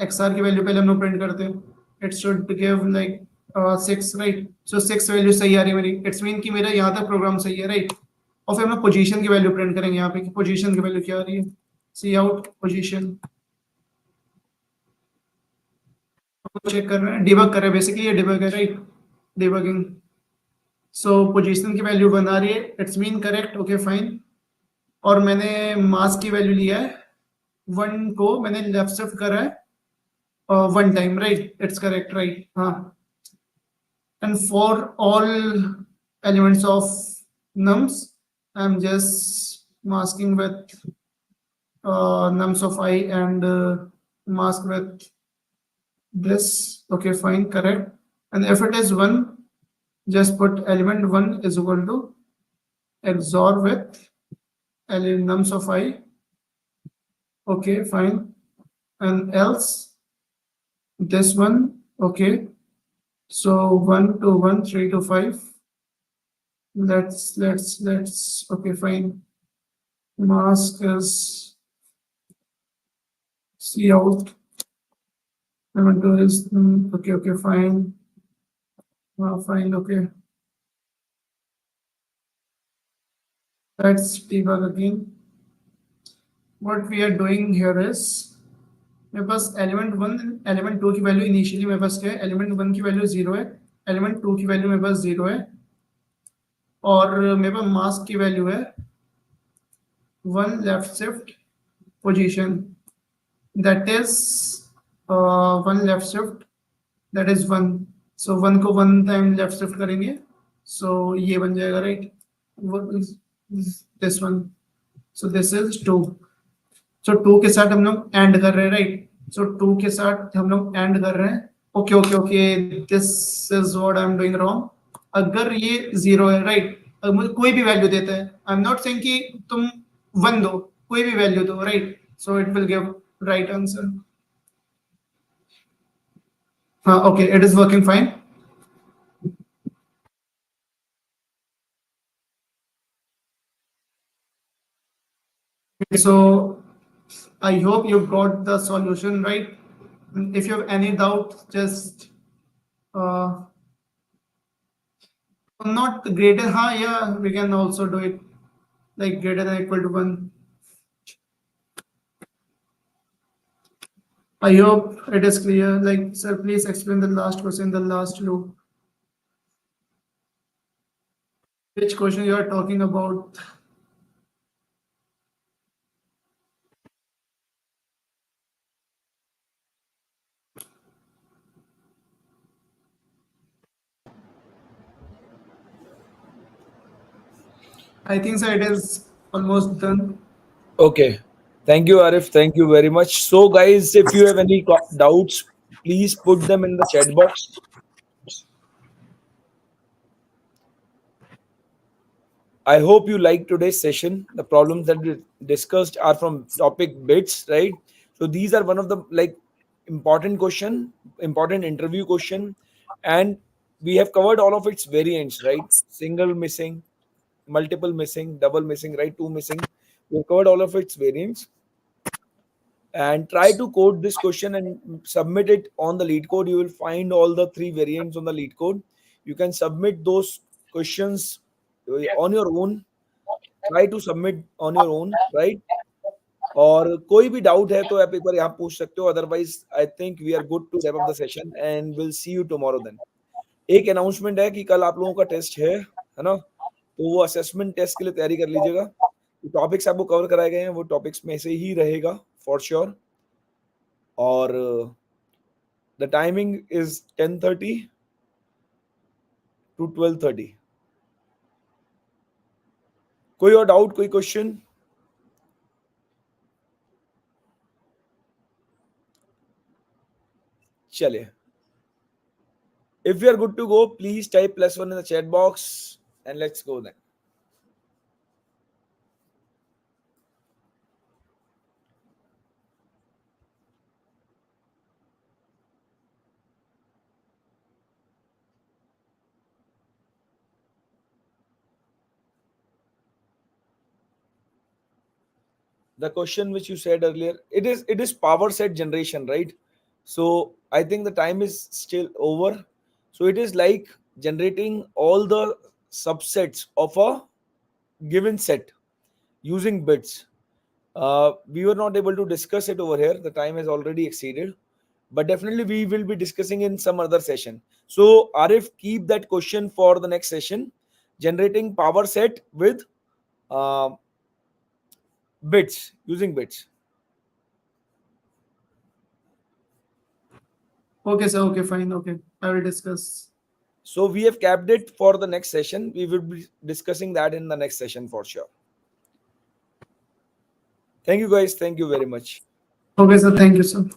[SPEAKER 2] एक्सआर की वैल्यू पहले हम लोग प्रिंट करते हैं it should give like 6 right so 6 value सही आ रही है मेरी इट्स मीन कि मेरा यहाँ तक प्रोग्राम सही है राइट और फिर हम लोग पोजीशन की वैल्यू प्रिंट करेंगे यहाँ पे कि पोजीशन की वैल्यू क्या आ रही है सी आउट पोजीशन चेक कर रहे हैं डिबग कर रहे हैं बेसिकली ये डिबग है राइट डिबगिंग सो पोजीशन की वैल्यू बना रही है it's mean correct okay fine और मैंने मास की वैल्यू लिया है 1 को मैंने लेफ्ट शिफ्ट करा है 1 time right it's correct right हाँ and for all elements of nums I am just masking with nums of I and mask with this okay fine correct and if it is 1 just put element 1 is equal to XOR with nums of I okay fine and else this one okay so 1 to 1 3 to 5 let's okay fine mask is see out element 2 is okay fine fine okay let's debug again what we are doing here is मेरे पास element 1 element 2 की value initially मेरे पास क्या है element 1 की value 0 है element 2 की value मेरे पास 0 है और मेरे पास मास्क की वैल्यू है 1 left shift position that is 1 left shift that is 1 सो 1 को 1 टाइम लेफ्ट शिफ्ट करेंगे सो ये बन जाएगा right this one so this is 2 सो 2 के साथ हम लोग एंड कर रहे हैं राइट सो 2 के साथ हम लोग एंड कर रहे हैं okay okay okay this is what I am doing wrong अगर ये 0 है राइट अगर मुझे कोई भी वैल्यू देता है आई एम नॉट सेइंग कि तुम 1 दो कोई भी वैल्यू दो right so it will give right answer हाँ okay it is working fine so I hope you got the solution right. If you have any doubt, just not greater. Yeah, we can also do it like greater than equal to 1. I hope it is clear. Like, sir, please explain the last question, the last loop. Which question you are talking about? I think so it is almost done.
[SPEAKER 1] Okay. Thank you, Arif. Thank you very much. So, guys, if you have any doubts, please put them in the chat box. I hope you liked today's session. The problems that we discussed are from topic bits, right? So these are one of the like important interview question, and we have covered all of its variants, right? Single missing, multiple missing, double missing, right? Two missing. We've covered all of its variants. And try to code this question and submit it on the lead code. You will find all the three variants on the lead code. You can submit those questions on your own. Try to submit on your own, right? और कोई भी doubt है तो आप एक बार यहाँ पूछ सकते हो otherwise I think we are good to wrap up the session and will see you tomorrow then एक अनाउंसमेंट है कि कल आप लोगों का टेस्ट है ना तो वो असेसमेंट टेस्ट के लिए तैयारी कर लीजिएगा जो टॉपिक्स आपको कवर कराए गए हैं वो टॉपिक्स में से ही रहेगा फॉर श्योर और द टाइमिंग इज 10:30 to 12:30 कोई और डाउट कोई क्वेश्चन चलिए, if we are good to go, please type +1 in the chat box and let's go then. The question which you said earlier, it is power set generation, right? So I think the time is still over. So it is like generating all the subsets of a given set using bits. We were not able to discuss it over here. The time has already exceeded, but definitely we will be discussing in some other session. So Arif, keep that question for the next session, generating power set with uh, bits, using bits.
[SPEAKER 2] Okay, sir. Okay, fine. Okay, I will discuss.
[SPEAKER 1] So we have capped it for the next session. We will be discussing that in the next session for sure. Thank you guys. Thank you very much.
[SPEAKER 2] Okay, sir. Thank you, sir.